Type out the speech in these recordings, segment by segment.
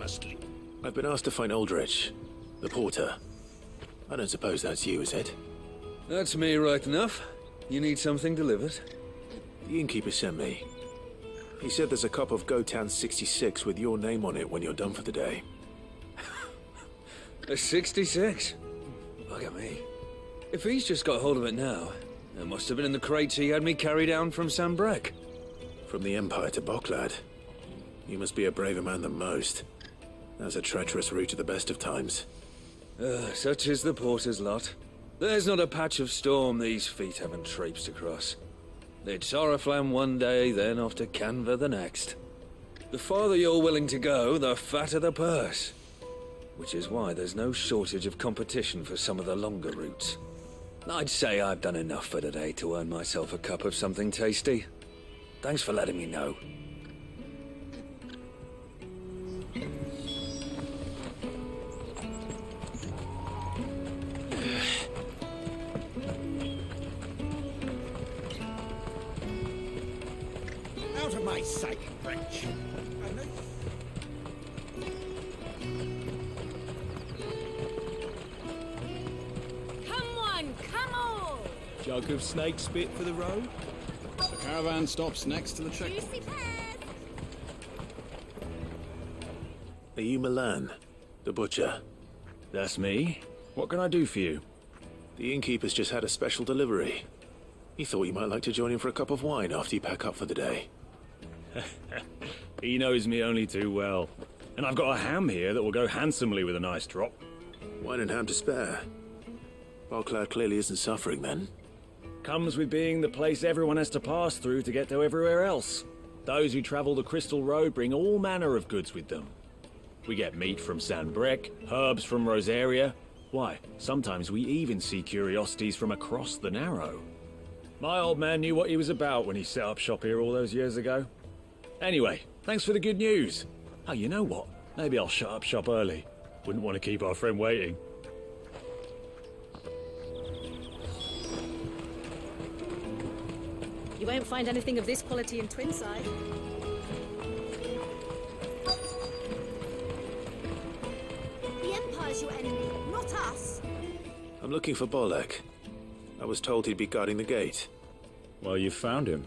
honestly. I've been asked to find Aldrich, the porter. I don't suppose that's you, is it? That's me right enough. You need something delivered? The innkeeper sent me. He said there's a cup of Gotan 66 with your name on it when you're done for the day. A 66? Look at me. If he's just got hold of it now, it must have been in the crates he had me carry down from Sanbreque. From the Empire to Boklad. You must be a braver man than most. That's a treacherous route at the best of times. Such is the porter's lot. There's not a patch of storm these feet haven't traipsed across. It's Oriflamme one day, then off to Canva the next. The farther you're willing to go, the fatter the purse. Which is why there's no shortage of competition for some of the longer routes. I'd say I've done enough for today to earn myself a cup of something tasty. Thanks for letting me know. Out of my sight, wretch. Jug of snake spit for the road? The caravan stops next to the checkpoint. Juicy pears. Are you Milan, the butcher? That's me. What can I do for you? The innkeeper's just had a special delivery. He thought you might like to join him for a cup of wine after you pack up for the day. He knows me only too well. And I've got a ham here that will go handsomely with a nice drop. Wine and ham to spare. Boklad clearly isn't suffering then. Comes with being the place everyone has to pass through to get to everywhere else. Those who travel the Crystal Road bring all manner of goods with them. We get meat from Sanbreque, herbs from Rosaria. Why, sometimes we even see curiosities from across the Narrow. My old man knew what he was about when he set up shop here all those years ago. Anyway, thanks for the good news. Oh, you know what? Maybe I'll shut up shop early. Wouldn't want to keep our friend waiting. You won't find anything of this quality in Twinside. The Empire's your enemy, not us. I'm looking for Bolek. I was told he'd be guarding the gate. Well, you found him.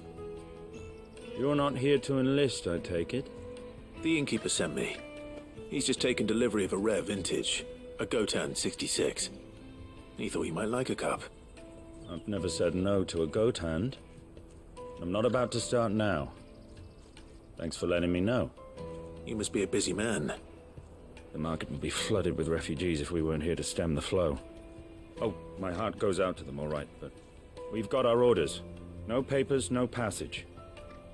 You're not here to enlist, I take it? The innkeeper sent me. He's just taken delivery of a rare vintage, a Gotan 66. He thought you might like a cup. I've never said no to a goat hand. I'm not about to start now. Thanks for letting me know. You must be a busy man. The market would be flooded with refugees if we weren't here to stem the flow. Oh, my heart goes out to them, all right, but we've got our orders. No papers, no passage.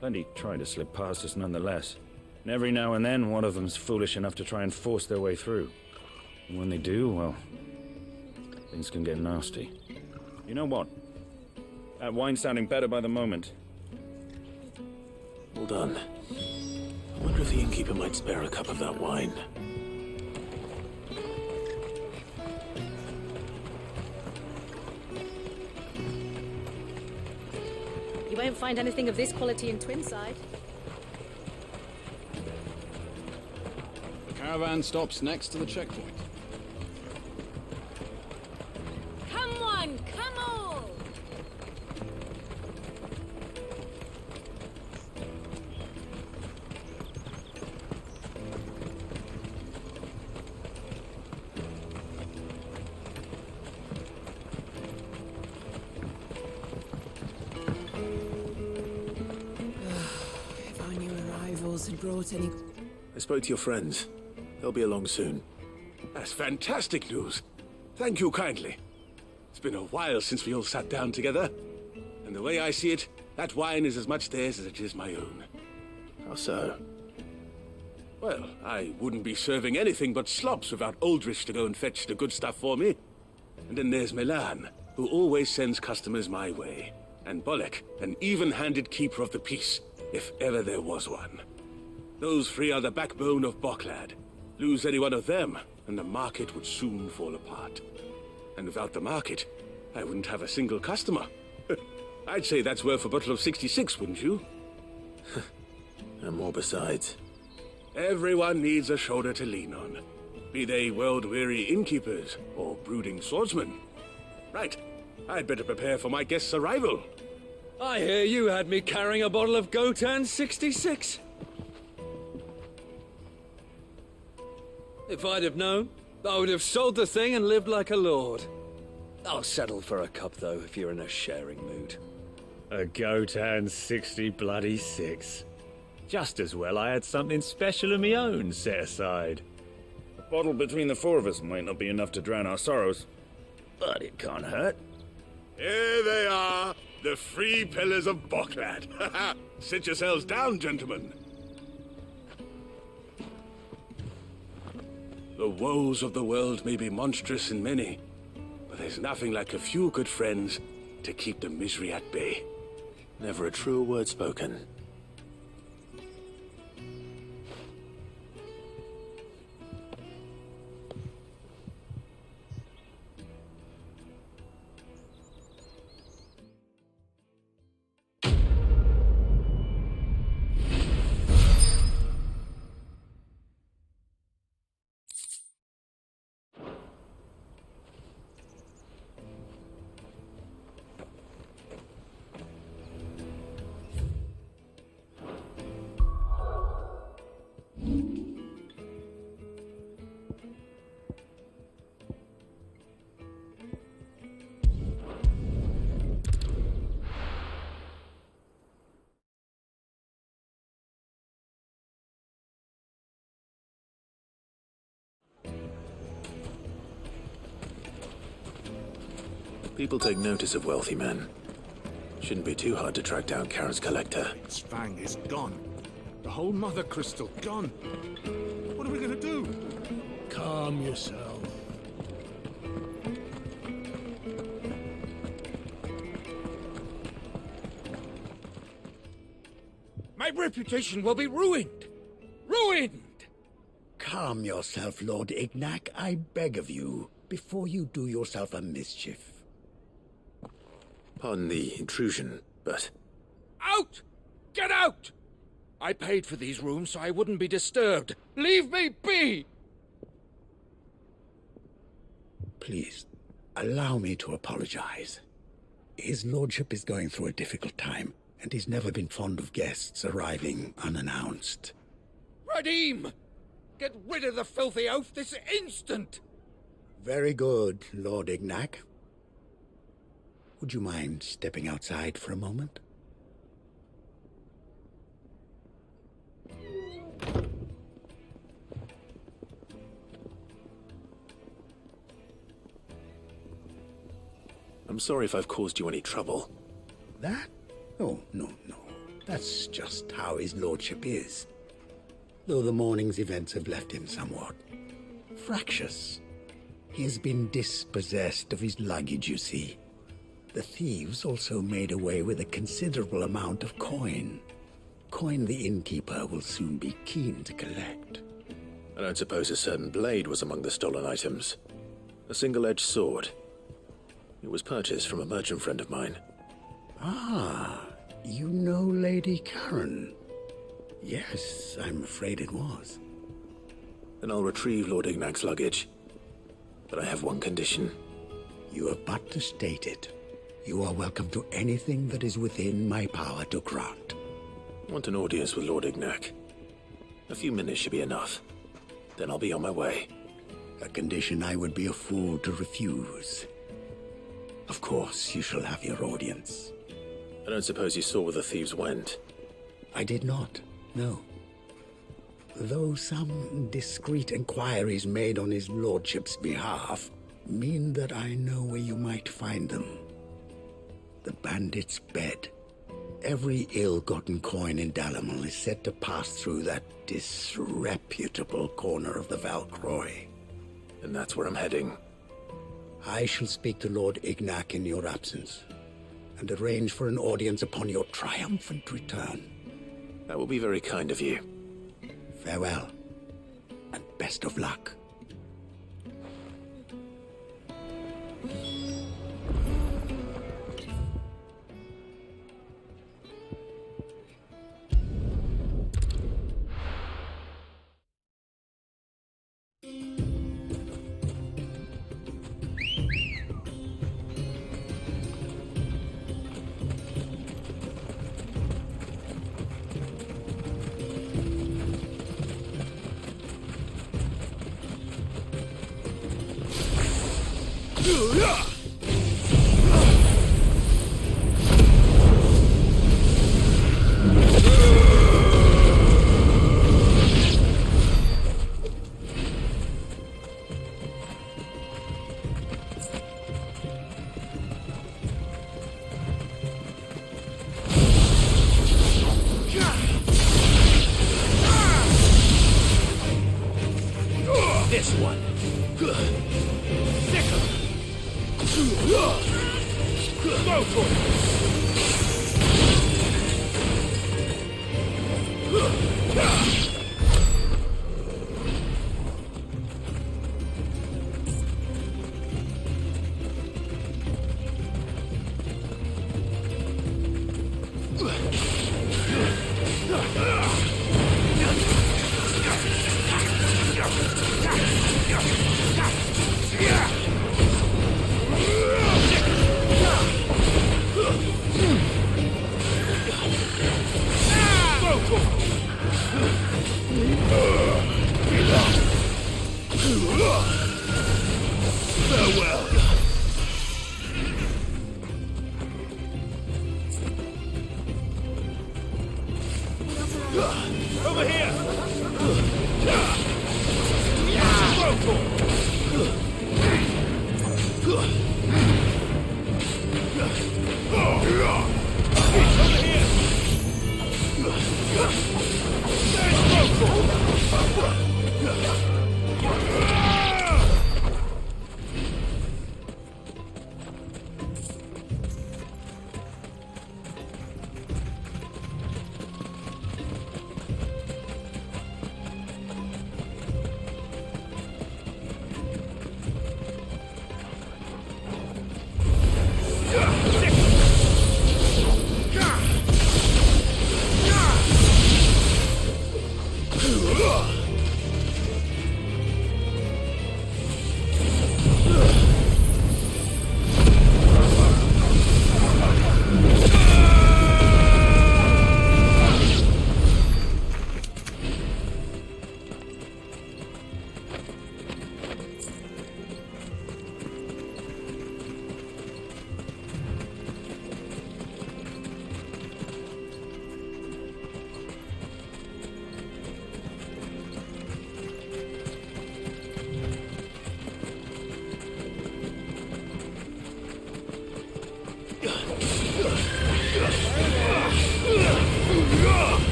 Plenty trying to slip past us nonetheless. And every now and then, one of them's foolish enough to try and force their way through. And when they do, well, things can get nasty. You know what? That wine's sounding better by the moment. Well done. I wonder if the innkeeper might spare a cup of that wine. You won't find anything of this quality in Twinside. The caravan stops next to the checkpoint. Come on, come on! If only arrivals had brought any... I spoke to your friends. They'll be along soon. That's fantastic news. Thank you kindly. It's been a while since we all sat down together. And the way I see it, that wine is as much theirs as it is my own. How so? Well, I wouldn't be serving anything but slops without Aldrich to go and fetch the good stuff for me. And then there's Milan, who always sends customers my way. And Bolek, an even-handed keeper of the peace, if ever there was one. Those three are the backbone of Boklad. Lose any one of them, and the market would soon fall apart. And without the market, I wouldn't have a single customer. I'd say that's worth a bottle of 66, wouldn't you? And more besides. Everyone needs a shoulder to lean on, be they world-weary innkeepers or brooding swordsmen. Right, I'd better prepare for my guest's arrival. I hear you had me carrying a bottle of Gotan 66. If I'd have known, I would have sold the thing and lived like a lord. I'll settle for a cup, though, if you're in a sharing mood. A Gotan 60 Just as well I had something special of my own set aside. A bottle between the four of us might not be enough to drown our sorrows, but it can't hurt. Here they are, the free pillars of Boklad. Sit yourselves down, gentlemen. The woes of the world may be monstrous and many, but there's nothing like a few good friends to keep the misery at bay. Never a truer word spoken. People take notice of wealthy men. Shouldn't be too hard to track down Karen's collector. Svang is gone. The whole mother crystal gone. What are we gonna do? Calm yourself. My reputation will be ruined. Ruined! Calm yourself, Lord Ignac, I beg of you, before you do yourself a mischief. Pardon the intrusion, but... Out! Get out! I paid for these rooms so I wouldn't be disturbed. Leave me be! Please, allow me to apologize. His lordship is going through a difficult time, and he's never been fond of guests arriving unannounced. Radim! Get rid of the filthy oaf this instant! Very good, Lord Ignac. Would you mind stepping outside for a moment? I'm sorry if I've caused you any trouble. That? Oh, no. That's just how his lordship is. Though the morning's events have left him somewhat fractious. He has been dispossessed of his luggage, you see. The thieves also made away with a considerable amount of coin. Coin the innkeeper will soon be keen to collect. I don't suppose a certain blade was among the stolen items. A single-edged sword. It was purchased from a merchant friend of mine. Ah, you know Lady Karen. Yes, I'm afraid it was. Then I'll retrieve Lord Ignac's luggage. But I have one condition. You have but to state it. You are welcome to anything that is within my power to grant. I want an audience with Lord Ignac. A few minutes should be enough. Then I'll be on my way. A condition I would be a fool to refuse. Of course, you shall have your audience. I don't suppose you saw where the thieves went. I did not, no. Though some discreet inquiries made on his lordship's behalf mean that I know where you might find them. The bandit's bed. Every ill-gotten coin in Dalimil is said to pass through that disreputable corner of the Valcroy. And that's where I'm heading. I shall speak to Lord Ignac in your absence, and arrange for an audience upon your triumphant return. That will be very kind of you. Farewell, and best of luck. Over here!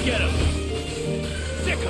Get him! Stick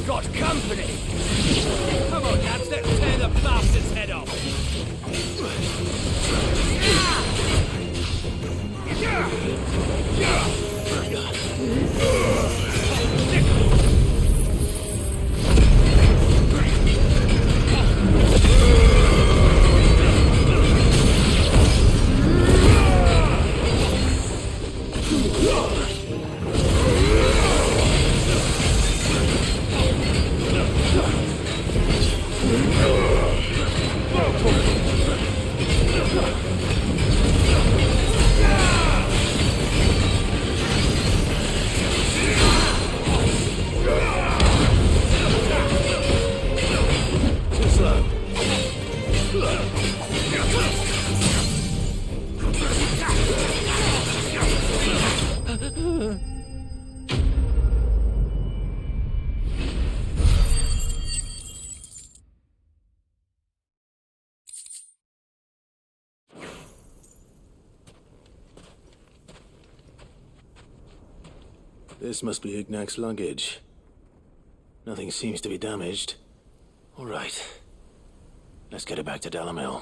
got company! Come on, lads, let's tear the bastard's head off! This must be Ignac's luggage. Nothing seems to be damaged. All right. Let's get it back to Dalamil.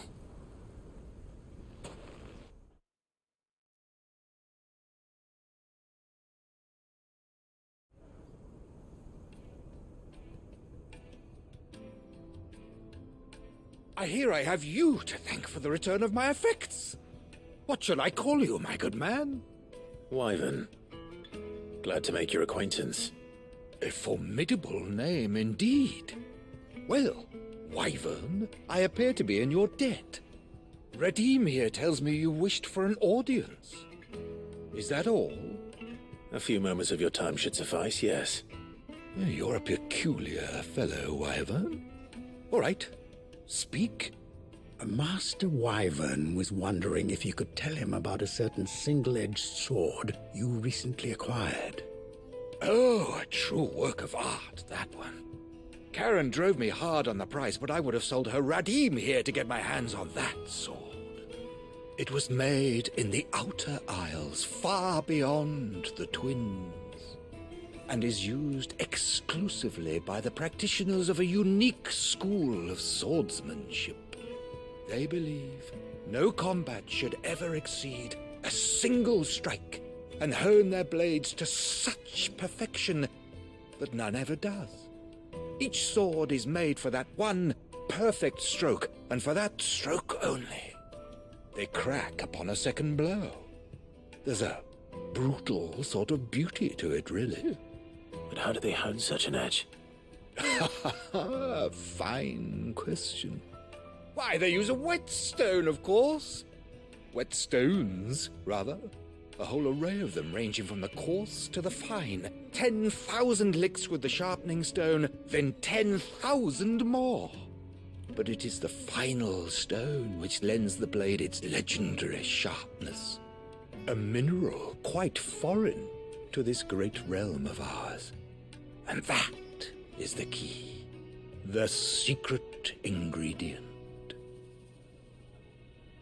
I hear I have you to thank for the return of my effects. What shall I call you, my good man? Wyvern. Glad to make your acquaintance. A formidable name indeed. Well, Wyvern, I appear to be in your debt. Radim here tells me you wished for an audience. Is that all? A few moments of your time should suffice, yes. You're a peculiar fellow, Wyvern. All right, speak. Master Wyvern was wondering if you could tell him about a certain single-edged sword you recently acquired. Oh, a true work of art, that one. Karen drove me hard on the price, but I would have sold her Radim here to get my hands on that sword. It was made in the Outer Isles, far beyond the Twins, and is used exclusively by the practitioners of a unique school of swordsmanship. They believe no combat should ever exceed a single strike, and hone their blades to such perfection that none ever does. Each sword is made for that one perfect stroke, and for that stroke only. They crack upon a second blow. There's a brutal sort of beauty to it, really. But how do they hone such an edge? Fine question. Why, they use a whetstone, of course. Whetstones, rather. A whole array of them, ranging from the coarse to the fine. 10,000 licks with the sharpening stone, then 10,000 more. But it is the final stone which lends the blade its legendary sharpness. A mineral quite foreign to this great realm of ours. And that is the key. The secret ingredient.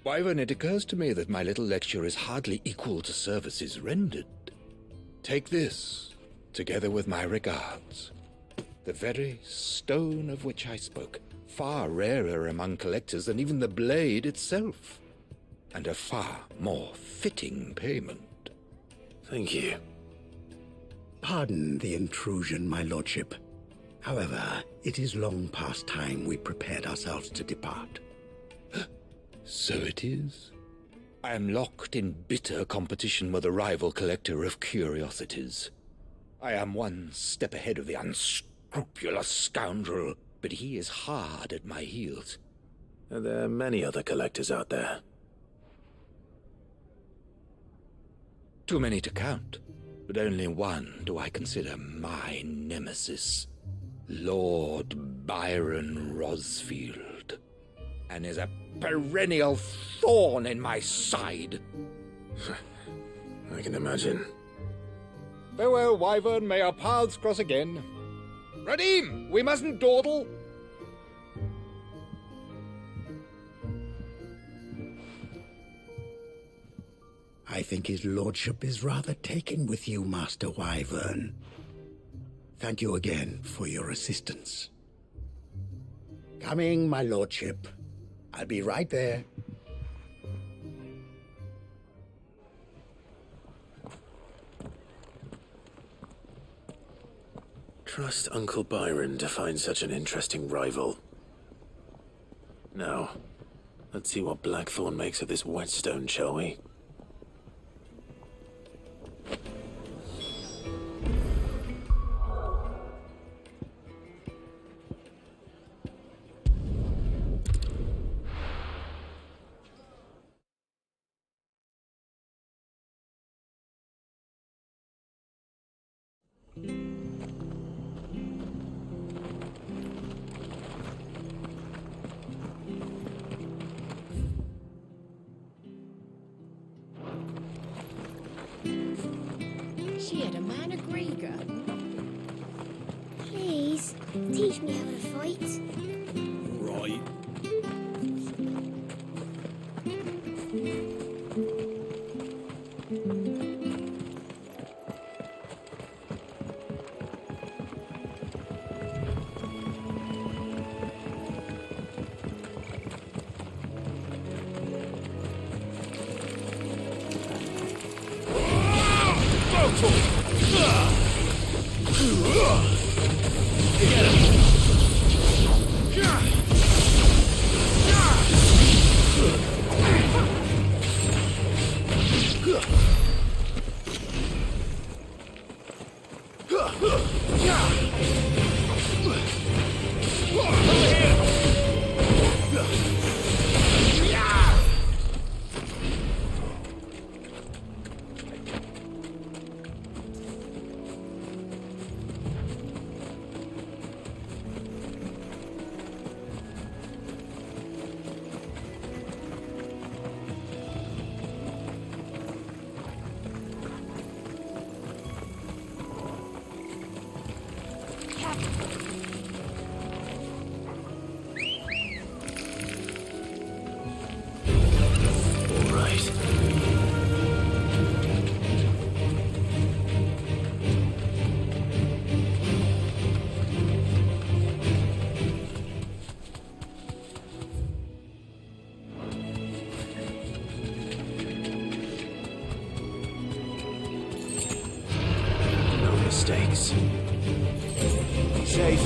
Wyvern, it occurs to me that my little lecture is hardly equal to services rendered. Take this, together with my regards. The very stone of which I spoke, far rarer among collectors than even the blade itself, and a far more fitting payment. Thank you. Pardon the intrusion, my lordship. However, it is long past time we prepared ourselves to depart. So it is. I am locked in bitter competition with a rival collector of curiosities. I am one step ahead of the unscrupulous scoundrel, but he is hard at my heels. Are there many other collectors out there? Too many to count, but only one do I consider my nemesis. Lord Byron Rosfield, and is a perennial thorn in my side. I can imagine. Farewell, Wyvern, may our paths cross again. Radim, we mustn't dawdle. I think his lordship is rather taken with you, Master Wyvern. Thank you again for your assistance. Coming, my lordship. I'll be right there. Trust Uncle Byron to find such an interesting rival. Now, let's see what Blackthorn makes of this whetstone, shall we? She had a man of Grieger. Please, teach me how to fight. Right. Mistakes. Be safe.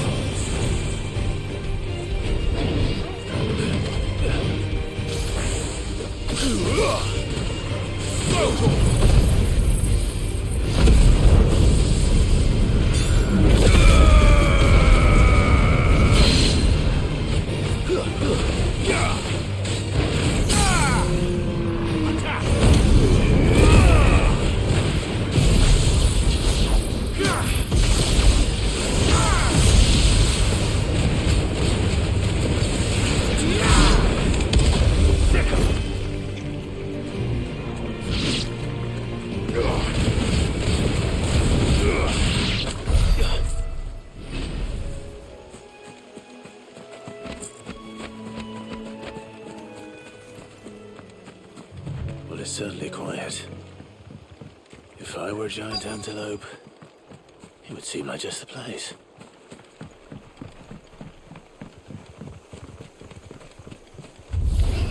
Well, it's certainly quiet. If I were a giant antelope, it would seem like just the place.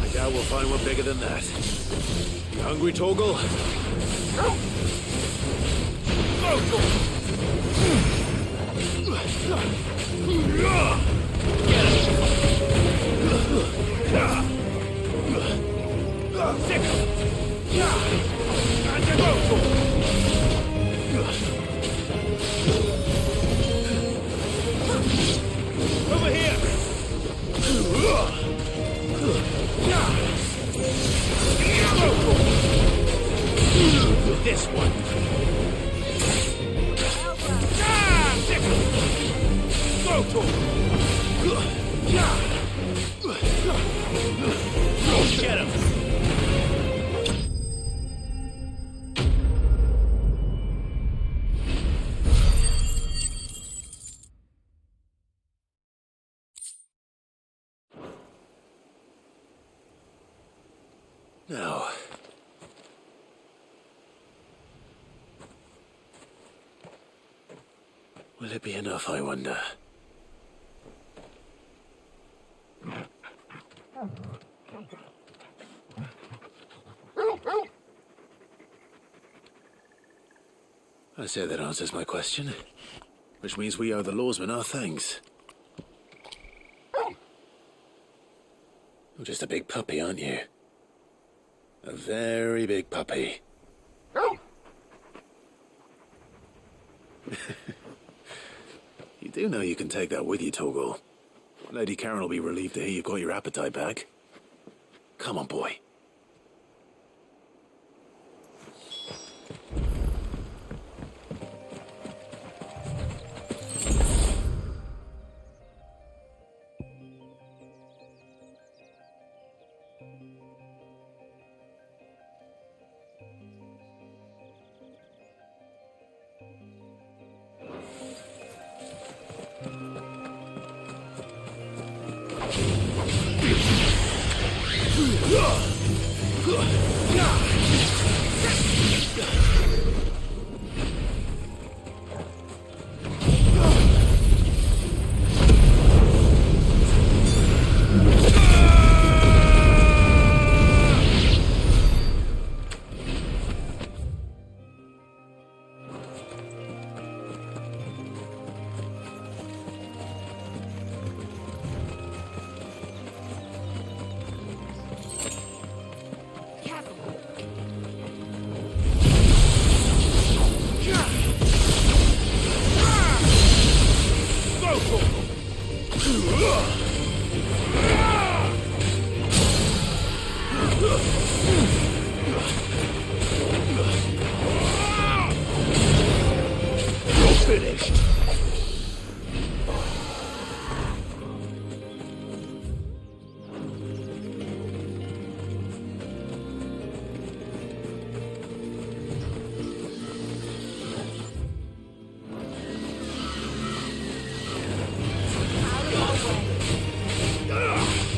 I doubt we'll find one bigger than that. You hungry, Torgal? Over here! This one! Go, get him! Now, will it be enough, I wonder? I say that answers my question, which means we owe the lawsmen our thanks. You're just a big puppy, aren't you? A very big puppy. You do know you can take that with you, Torgal. Lady Karen will be relieved to hear you've got your appetite back. Come on, boy. finished.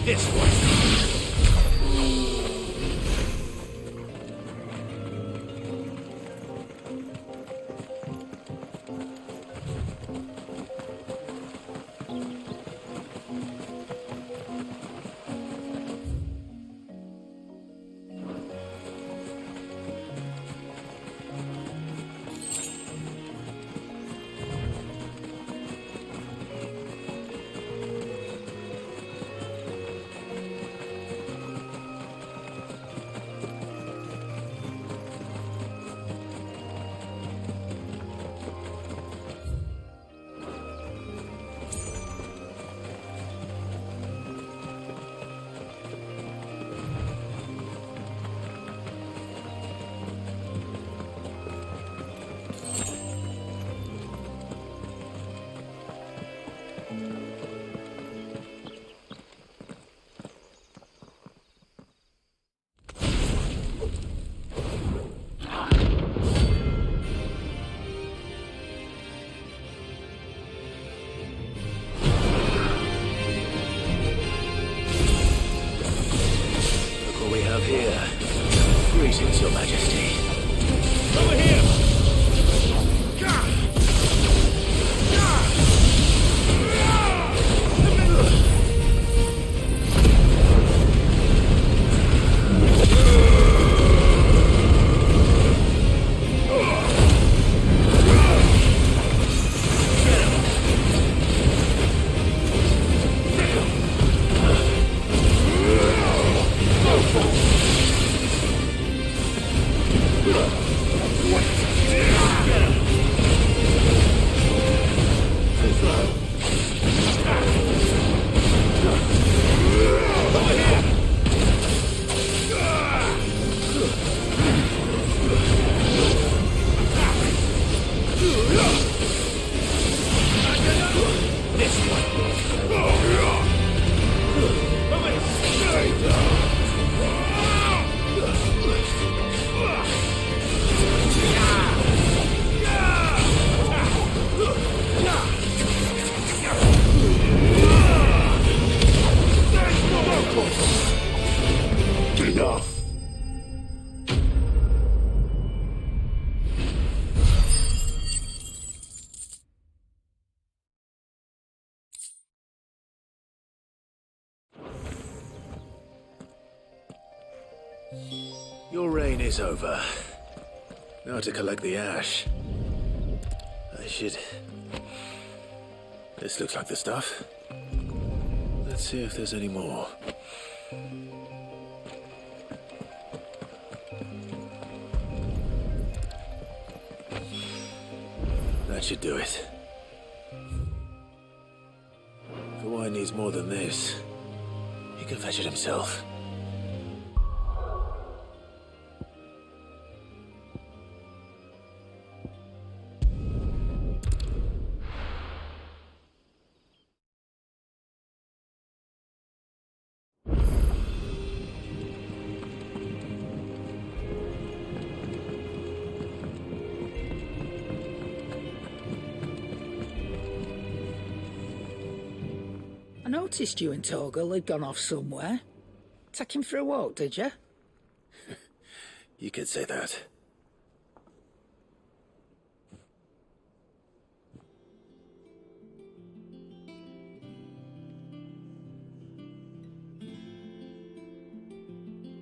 This one. Here. Greetings, Your Majesty. Over here! Your reign is over. Now to collect the ash. I should... This looks like the stuff. Let's see if there's any more. That should do it. If Wine needs more than this, he can fetch it himself. I noticed you and Torgal had gone off somewhere. Take him for a walk, did you? You could say that.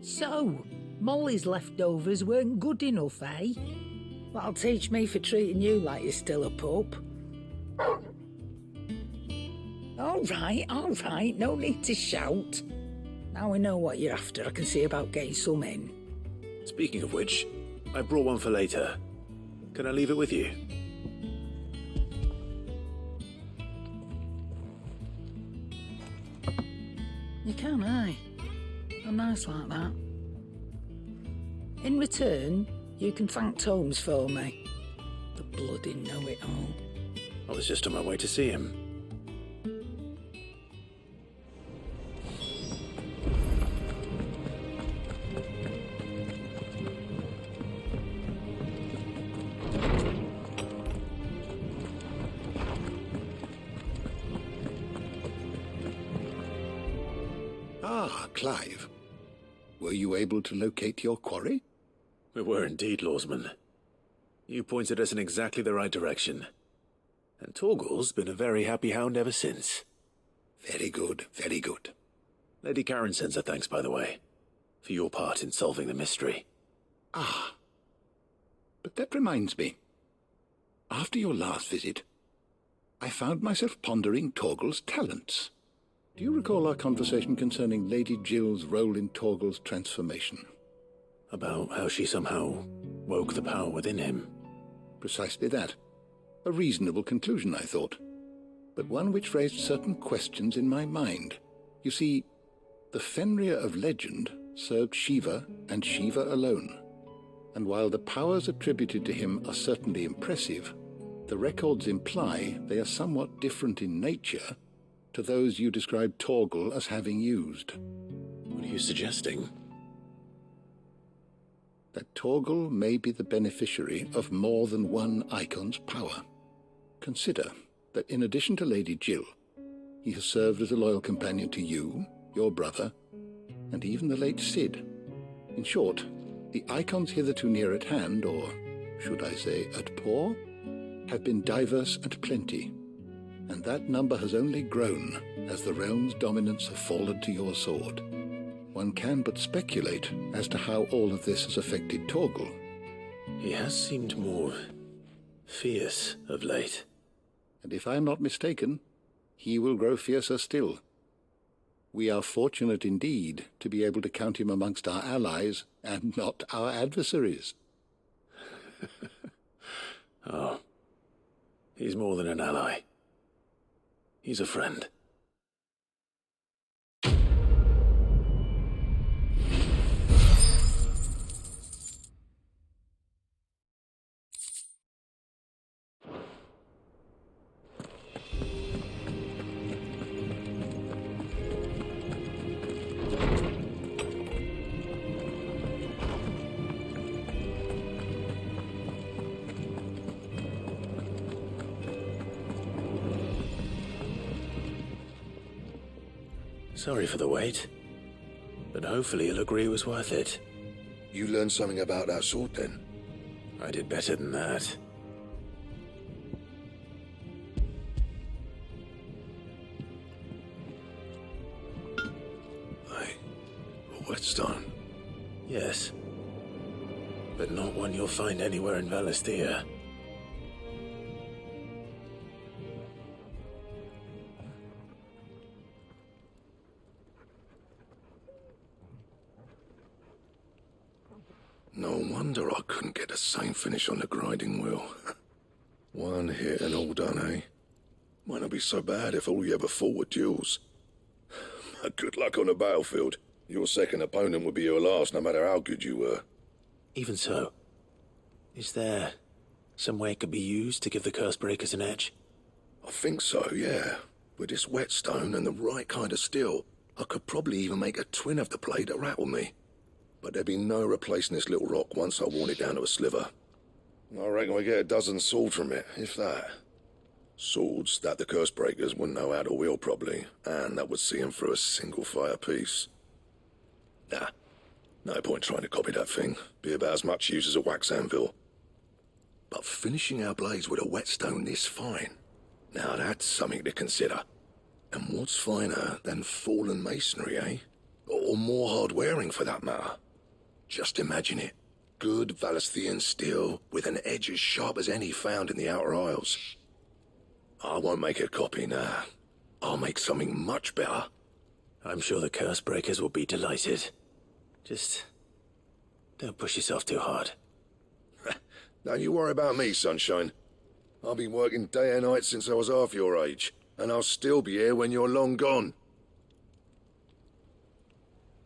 So, Molly's leftovers weren't good enough, eh? That'll teach me for treating you like you're still a pup. All right, no need to shout. Now we know what you're after, I can see about getting some in. Speaking of which, I brought one for later. Can I leave it with you? You can, aye. I'm nice like that. In return, you can thank Tomes for me. The bloody know-it-all. I was just on my way to see him. Ah, Clive. Were you able to locate your quarry? We were indeed, Lawsman. You pointed us in exactly the right direction. And Torgal's been a very happy hound ever since. Very good, very good. Lady Karen sends her thanks, by the way, for your part in solving the mystery. Ah. But that reminds me. After your last visit, I found myself pondering Torgal's talents. Do you recall our conversation concerning Lady Jill's role in Torgal's transformation? About how she somehow woke the power within him. Precisely that. A reasonable conclusion, I thought, but one which raised certain questions in my mind. You see, the Fenrir of legend served Shiva and Shiva alone, and while the powers attributed to him are certainly impressive, the records imply they are somewhat different in nature to those you described Torgal as having used. What are you suggesting? That Torgal may be the beneficiary of more than one icon's power. Consider that in addition to Lady Jill, he has served as a loyal companion to you, your brother, and even the late Cid. In short, the icons hitherto near at hand, or should I say at paw, have been diverse and plenty, and that number has only grown as the realm's dominance have fallen to your sword. One can but speculate as to how all of this has affected Torgal. He has seemed more fierce of late. And if I am not mistaken, he will grow fiercer still. We are fortunate indeed to be able to count him amongst our allies and not our adversaries. Oh, he's more than an ally. He's a friend. Sorry for the wait, but hopefully you'll agree it was worth it. You learned something about that sword, then? I did better than that. A whetstone? Yes, but not one you'll find anywhere in Valisthea. No wonder I couldn't get the same finish on the grinding wheel. One hit and all done, eh? Might not be so bad if all you ever fought were duels. But good luck on the battlefield. Your second opponent would be your last, no matter how good you were. Even so, is there some way it could be used to give the Curse Breakers an edge? I think so, yeah. With this whetstone and the right kind of steel, I could probably even make a twin of the blade that rattled me. But there'd be no replacing this little rock once I worn it down to a sliver. I reckon we get a dozen swords from it, if that. Swords that the Curse Breakers wouldn't know how to wield properly, and that would see them through a single fire piece. Nah, no point trying to copy that thing. Be about as much use as a wax anvil. But finishing our blades with a whetstone this fine, now that's something to consider. And what's finer than fallen masonry, eh? Or more hard-wearing, for that matter. Just imagine it. Good Valisthean steel with an edge as sharp as any found in the Outer Isles. I won't make a copy now. I'll make something much better. I'm sure the Curse Breakers will be delighted. Just don't push yourself too hard. Don't you worry about me, Sunshine. I've been working day and night since I was half your age, and I'll still be here when you're long gone.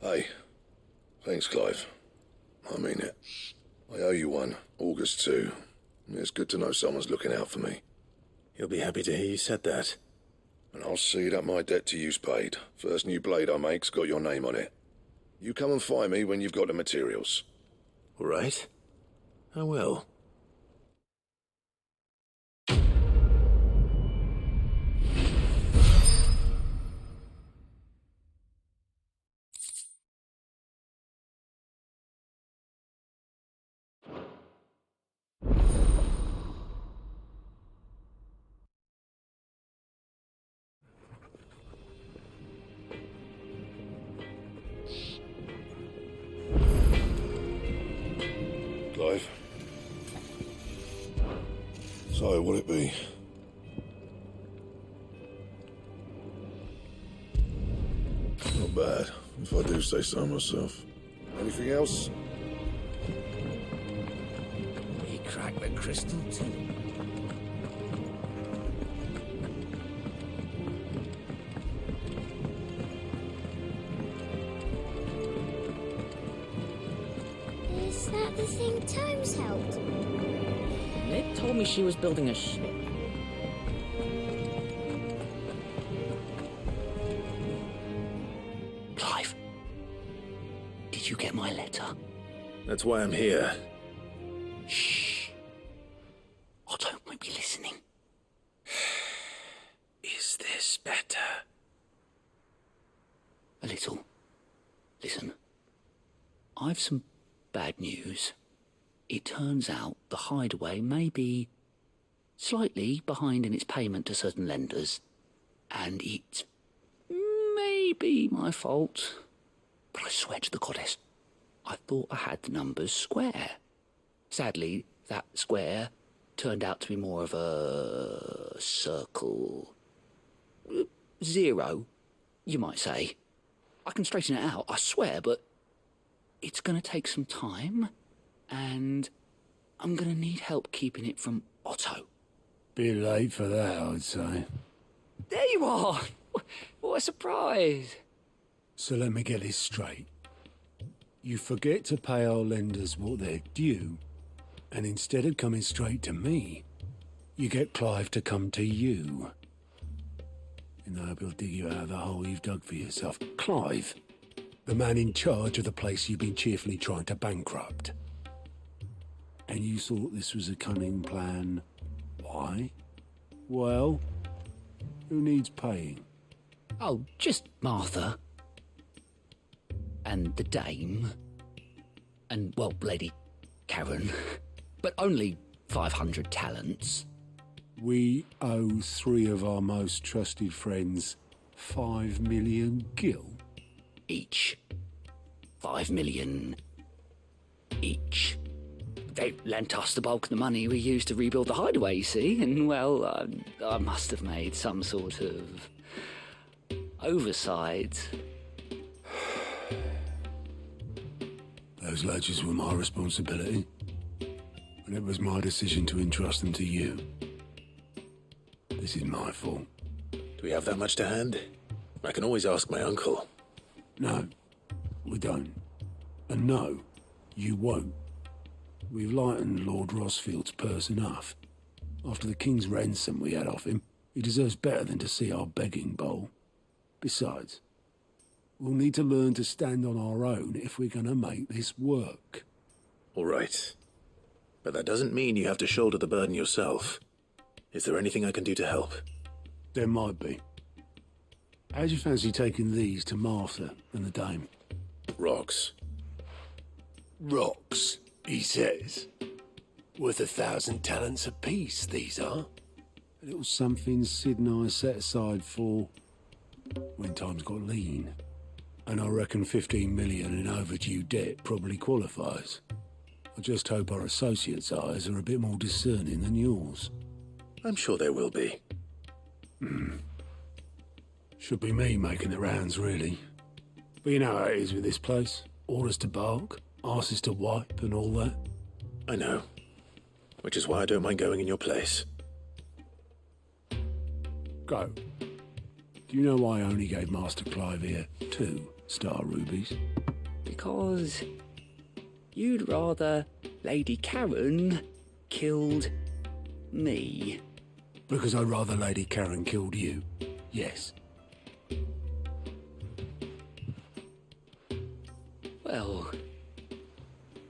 Hey, thanks, Clive. I mean it. I owe you one, August too. It's good to know someone's looking out for me. He'll be happy to hear you said that. And I'll see that my debt to you's paid. First new blade I make's got your name on it. You come and find me when you've got the materials. All right. I will. Clive. So, what'll it be? Not bad, if I do say so myself. Anything else? He cracked the crystal too. Is that the thing Tomes helped? Ned told me she was building a ship. Clive, did you get my letter? That's why I'm here. Shh. Otto might be listening. Is this better? A little. Listen. I've some bad news. It turns out the Hideaway may be slightly behind in its payment to certain lenders, and it may be my fault. But I swear to the goddess, I thought I had the numbers square. Sadly, that square turned out to be more of a circle. 0, you might say. I can straighten it out, I swear, but it's going to take some time, and I'm going to need help keeping it from Otto. Bit late for that, I'd say. There you are! What a surprise! So let me get this straight. You forget to pay our lenders what they're due, and instead of coming straight to me, you get Clive to come to you. And I hope he'll dig you out of the hole you've dug for yourself. Clive, the man in charge of the place you've been cheerfully trying to bankrupt. And you thought this was a cunning plan. Why? Well, who needs paying? Oh, just Martha. And the dame. And, well, Lady Karen. But only 500 talents. We owe 3 of our most trusted friends 5 million gil. Each. 5 million each. They lent us the bulk of the money we used to rebuild the Hideaway, you see, and, well, I must have made some sort of oversight. Those ledgers were my responsibility, and it was my decision to entrust them to you. This is my fault. Do we have that much to hand? I can always ask my uncle. No, we don't. And no, you won't. We've lightened Lord Rosfield's purse enough. After the king's ransom we had off him, he deserves better than to see our begging bowl. Besides, we'll need to learn to stand on our own if we're going to make this work. All right. But that doesn't mean you have to shoulder the burden yourself. Is there anything I can do to help? There might be. How'd you fancy taking these to Martha and the dame? Rocks. Rocks, he says. Worth 1,000 talents apiece, these are. A little something Sid and I set aside for when times got lean. And I reckon 15 million in overdue debt probably qualifies. I just hope our associates' eyes are a bit more discerning than yours. I'm sure there will be. Should be me making the rounds, really. But you know how it is with this place. Orders to bark, arses to wipe, and all that. I know. Which is why I don't mind going in your place. Go. Do you know why I only gave Master Clive here 2 star rubies? Because you'd rather Lady Karen killed me. Because I'd rather Lady Karen killed you. Yes. Well,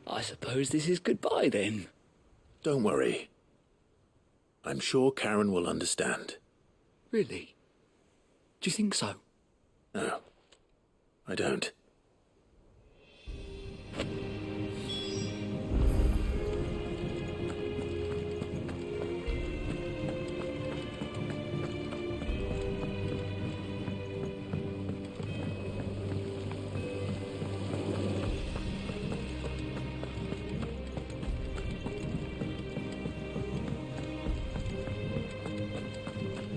I suppose this is goodbye then. Don't worry. I'm sure Karen will understand. Really? Do you think so? No, I don't.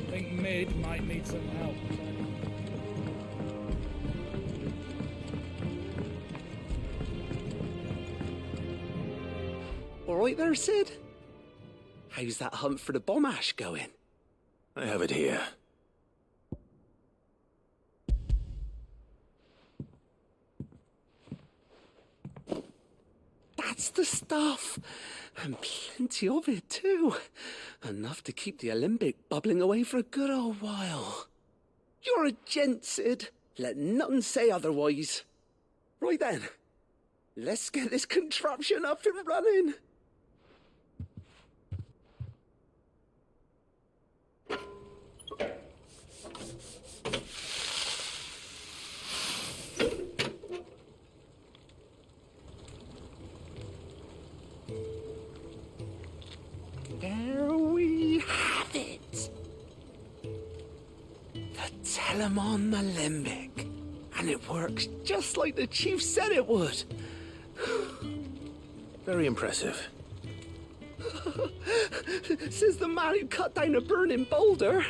I think Mid might need some help. All right there, Sid? How's that hunt for the bomb ash going? I have it here. That's the stuff. And plenty of it, too. Enough to keep the Olympic bubbling away for a good old while. You're a gent, Sid. Let none say otherwise. Right then. Let's get this contraption up and running. There we have it. The Telemon Alembic. And it works just like the chief said it would. Very impressive. Says the man who cut down a burning boulder.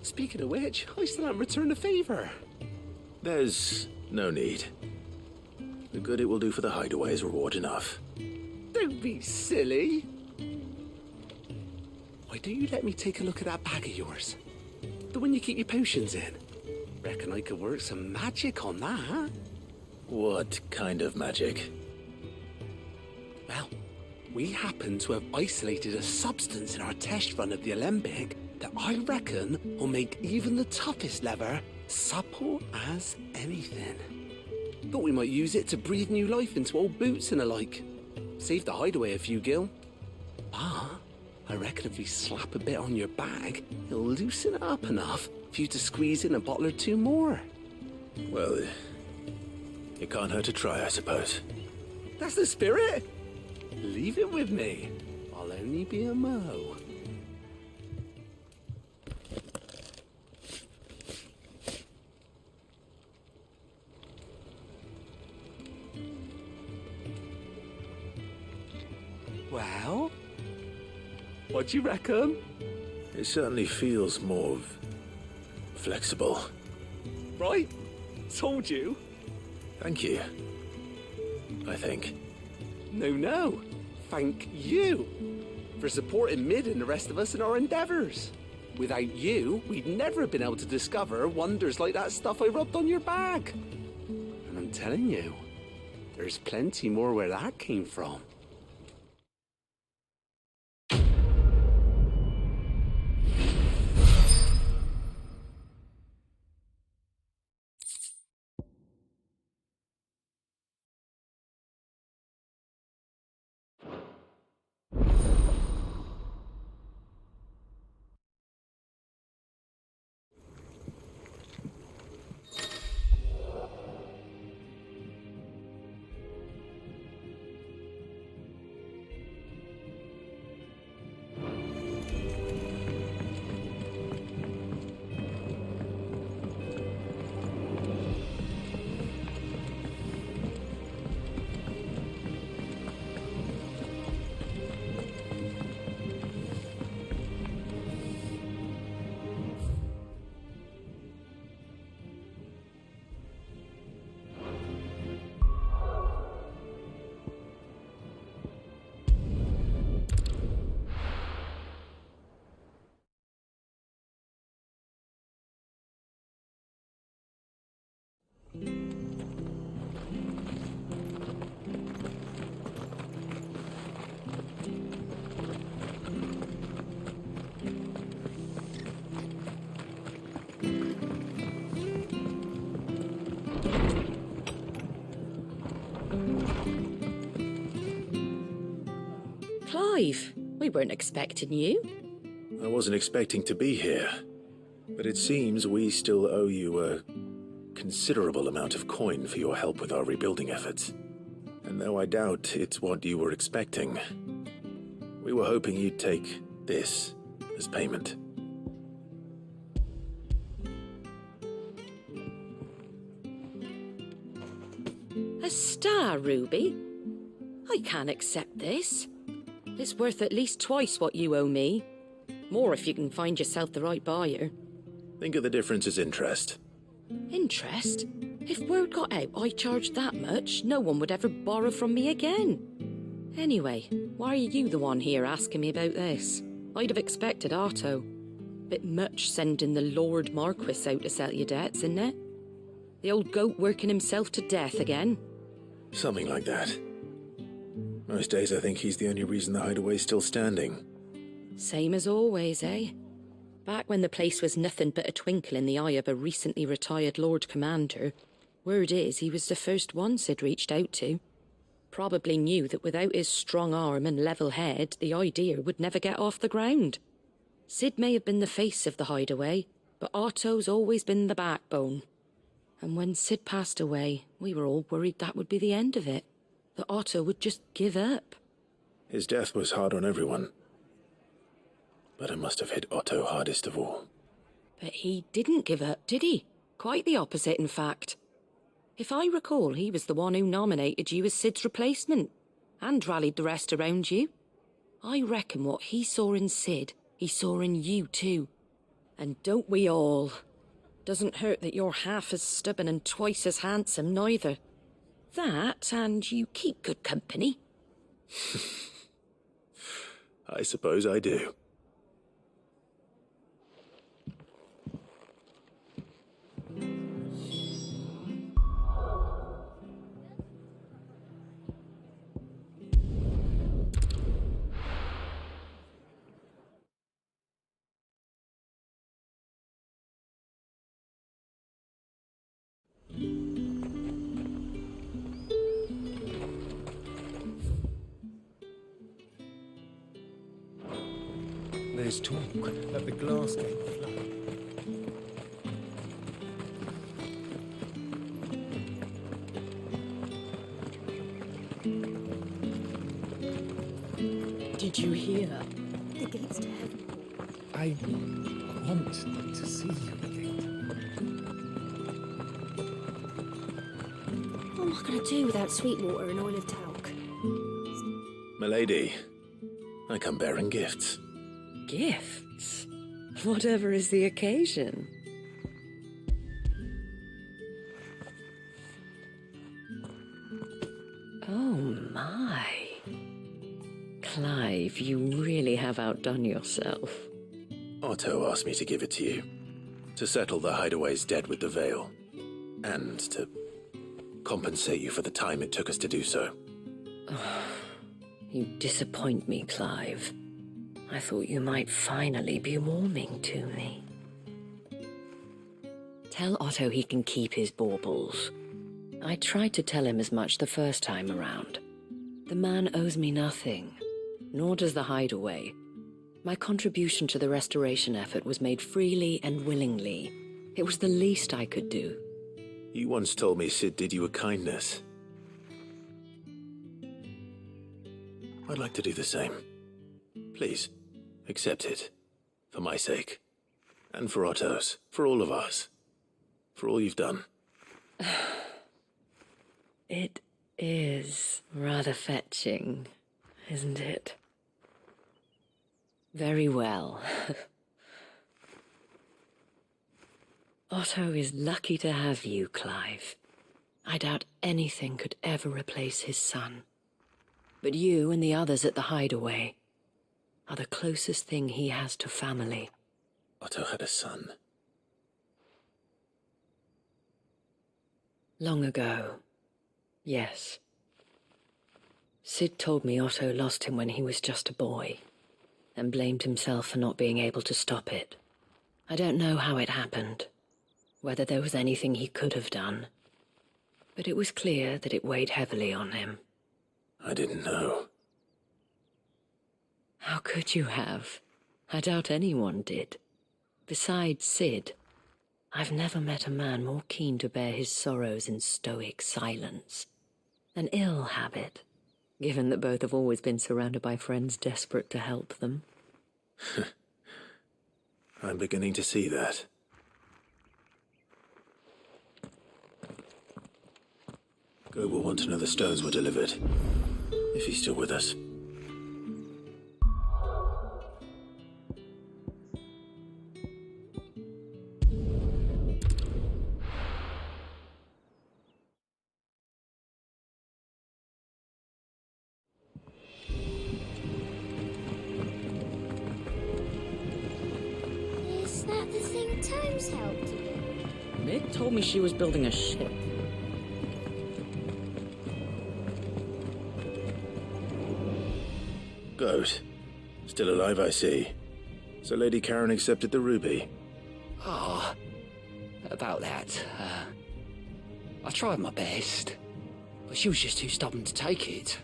Speaking of which, I still haven't returned the favour. There's no need. The good it will do for the hideaway is reward enough. Don't be silly. Why don't you let me take a look at that bag of yours? The one you keep your potions in. Reckon I could work some magic on that. What kind of magic? Well, we happen to have isolated a substance in our test run of the Alembic that I reckon will make even the toughest leather supple as anything. Thought we might use it to breathe new life into old boots and the like. Save the hideaway a few gil. But I reckon if we slap a bit on your bag, it'll loosen it up enough for you to squeeze in a bottle or two more. Well, it can't hurt to try, I suppose. That's the spirit. Leave it with me. I'll only be a mo. Well, what do you reckon? It certainly feels more flexible. Right? Told you. Thank you. I think. No. Thank you for supporting Mid and the rest of us in our endeavours. Without you, we'd never have been able to discover wonders like that stuff I rubbed on your bag. And I'm telling you, there's plenty more where that came from. Clive, we weren't expecting you. I wasn't expecting to be here, but it seems we still owe you a considerable amount of coin for your help with our rebuilding efforts. And though I doubt it's what you were expecting, we were hoping you'd take this as payment. A star ruby? I can't accept this. It's worth at least twice what you owe me. More if you can find yourself the right buyer. Think of the difference as interest. Interest? If word got out I charged that much, no one would ever borrow from me again. Anyway, why are you the one here asking me about this? I'd have expected Otto. Bit much sending the Lord Marquis out to settle your debts, isn't it? The old goat working himself to death again? Something like that. Most days I think he's the only reason the hideaway's still standing. Same as always, eh? Back when the place was nothing but a twinkle in the eye of a recently retired Lord Commander, word is he was the first one Sid reached out to. Probably knew that without his strong arm and level head, the idea would never get off the ground. Sid may have been the face of the hideaway, but Otto's always been the backbone. And when Sid passed away, we were all worried that would be the end of it. That Otto would just give up. His death was hard on everyone. But it must have hit Otto hardest of all. But he didn't give up, did he? Quite the opposite, in fact. If I recall, he was the one who nominated you as Sid's replacement, and rallied the rest around you. I reckon what he saw in Sid, he saw in you too. And don't we all? Doesn't hurt that you're half as stubborn and twice as handsome, neither. That, and you keep good company. I suppose I do. There's talk that the glass gate flood. Did you hear? The gates to heaven. I want to see you again. What am I going to do without sweet water and oil of talc? Milady, I come bearing gifts. Gifts? Whatever is the occasion. Oh my. Clive, you really have outdone yourself. Otto asked me to give it to you. To settle the hideaway's debt with the Veil. And to compensate you for the time it took us to do so. You disappoint me, Clive. I thought you might finally be warming to me. Tell Otto he can keep his baubles. I tried to tell him as much the first time around. The man owes me nothing, nor does the hideaway. My contribution to the restoration effort was made freely and willingly. It was the least I could do. You once told me Sid did you a kindness. I'd like to do the same. Please, accept it. For my sake. And for Otto's. For all of us. For all you've done. It is rather fetching, isn't it? Very well. Otto is lucky to have you, Clive. I doubt anything could ever replace his son. But you and the others at the hideaway are the closest thing he has to family. Otto had a son. Long ago, yes. Sid told me Otto lost him when he was just a boy, and blamed himself for not being able to stop it. I don't know how it happened, whether there was anything he could have done, but it was clear that it weighed heavily on him. I didn't know. How could you have? I doubt anyone did. Besides Sid, I've never met a man more keen to bear his sorrows in stoic silence. An ill habit, given that both have always been surrounded by friends desperate to help them. I'm beginning to see that. Go will want to know the stones were delivered, if he's still with us. Is that the thing Tomes helped you with? Mick told me she was building a ship. Goat. Still alive, I see. So Lady Karen accepted the ruby. Ah, about that. I tried my best, but she was just too stubborn to take it.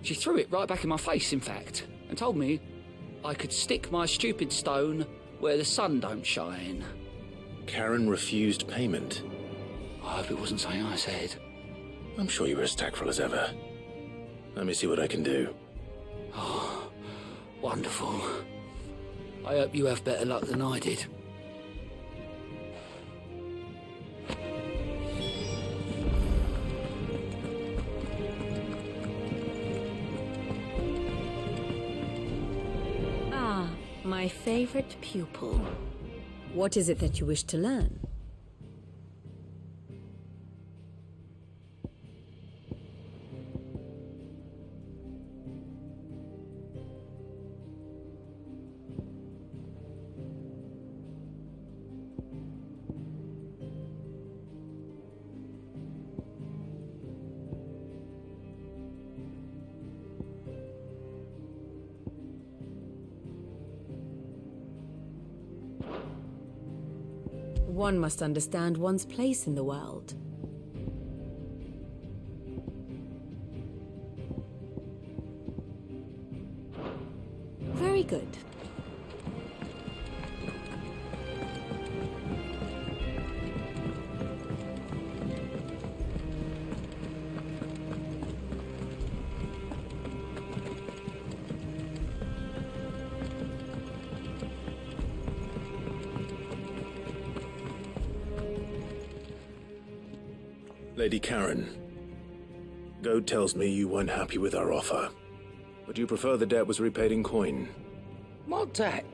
She threw it right back in my face, in fact, and told me I could stick my stupid stone where the sun don't shine. Karen refused payment. I hope it wasn't something I said. I'm sure you were as tactful as ever. Let me see what I can do. Oh, wonderful. I hope you have better luck than I did. Ah, my favorite pupil. What is it that you wish to learn? One must understand one's place in the world. Very good. Lady Karen, Goad tells me you weren't happy with our offer, but you prefer the debt was repaid in coin. What debt?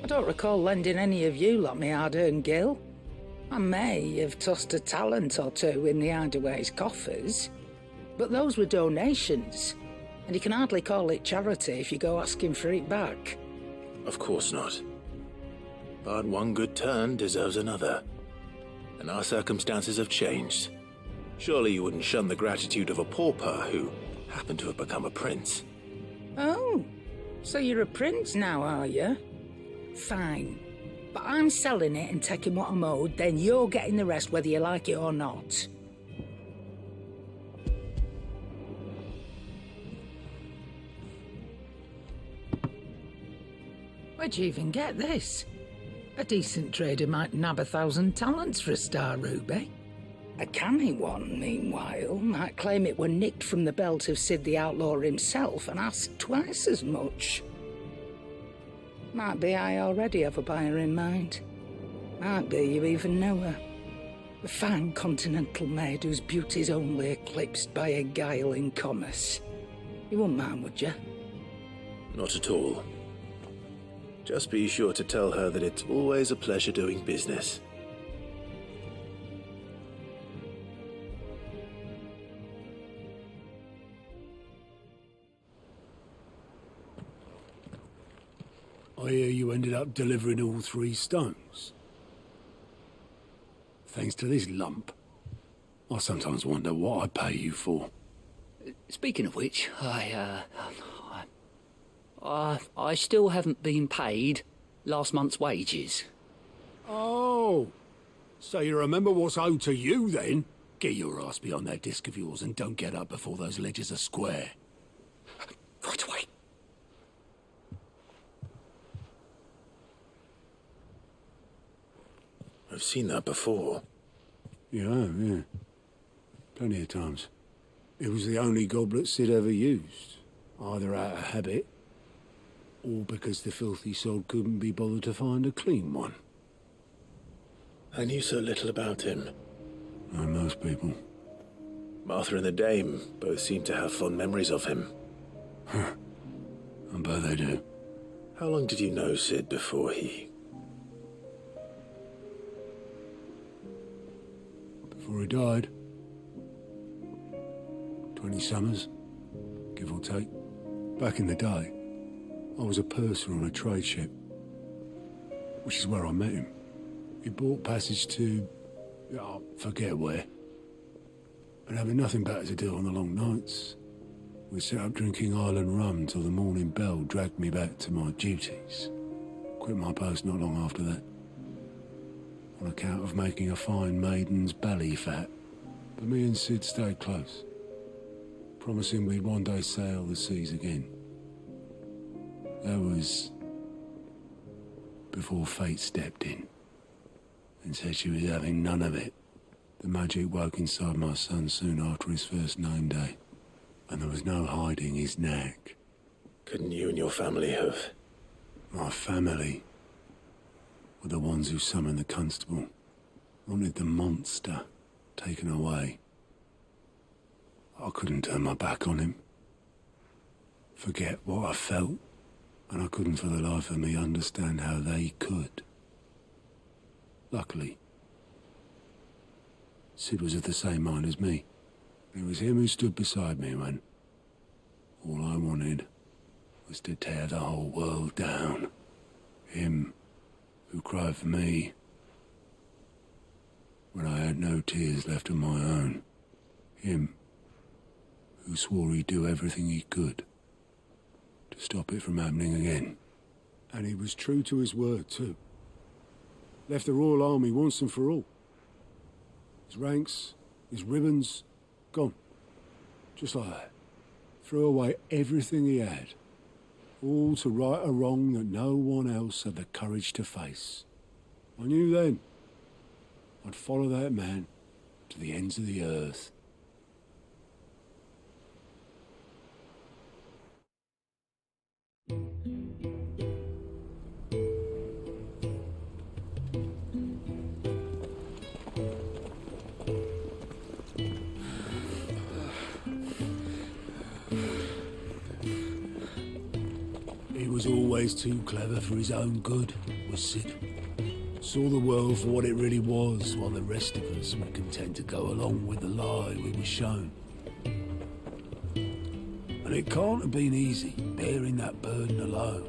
I don't recall lending any of you lot me hard-earned gil. I may have tossed a talent or two in the Hideaway's coffers, but those were donations, and you can hardly call it charity if you go asking for it back. Of course not. But one good turn deserves another, and our circumstances have changed. Surely you wouldn't shun the gratitude of a pauper who happened to have become a prince. Oh, so you're a prince now, are you? Fine. But I'm selling it and taking what I'm owed, then you're getting the rest whether you like it or not. Where'd you even get this? A decent trader might nab 1,000 talents for a star ruby. A canny one, meanwhile, might claim it were nicked from the belt of Sid the Outlaw himself and ask twice as much. Might be I already have a buyer in mind. Might be you even know her. A fine continental maid whose beauty's only eclipsed by a guile in commerce. You wouldn't mind, would you? Not at all. Just be sure to tell her that it's always a pleasure doing business. I hear you ended up delivering all 3 stones. Thanks to this lump. I sometimes wonder what I pay you for. Speaking of which, I still haven't been paid last month's wages. Oh, so you remember what's owed to you then? Get your ass behind that disc of yours and don't get up before those ledgers are square. Right away. I've seen that before. You have, yeah. Plenty of times. It was the only goblet Sid ever used, either out of habit, or because the filthy sod couldn't be bothered to find a clean one. I knew so little about him. Like most people. Martha and the Dame both seem to have fond memories of him. I bet they do. How long did you know Sid before he... Before he died? 20 summers, give or take. Back in the day, I was a purser on a trade ship, which is where I met him. He bought passage to... I forget where. And having nothing better to do on the long nights, we set up drinking island rum till the morning bell dragged me back to my duties. Quit my post not long after that, on account of making a fine maiden's belly fat. But me and Sid stayed close, promising we'd one day sail the seas again. That was before fate stepped in and said she was having none of it. The magic woke inside my son soon after his first name day, and there was no hiding his knack. Couldn't you and your family have... My family were the ones who summoned the constable, wanted the monster taken away. I couldn't turn my back on him, forget what I felt, and I couldn't for the life of me understand how they could. Luckily, Sid was of the same mind as me. It was him who stood beside me when all I wanted was to tear the whole world down. Him who cried for me when I had no tears left of my own. Him who swore he'd do everything he could to stop it from happening again. And he was true to his word, too. Left the Royal Army once and for all. His ranks, his ribbons, gone. Just like that. Threw away everything he had. All to right a wrong that no one else had the courage to face. I knew then I'd follow that man to the ends of the earth. He was always too clever for his own good, was Sid. Saw the world for what it really was, while the rest of us were content to go along with the lie we were shown. And it can't have been easy, bearing that burden alone.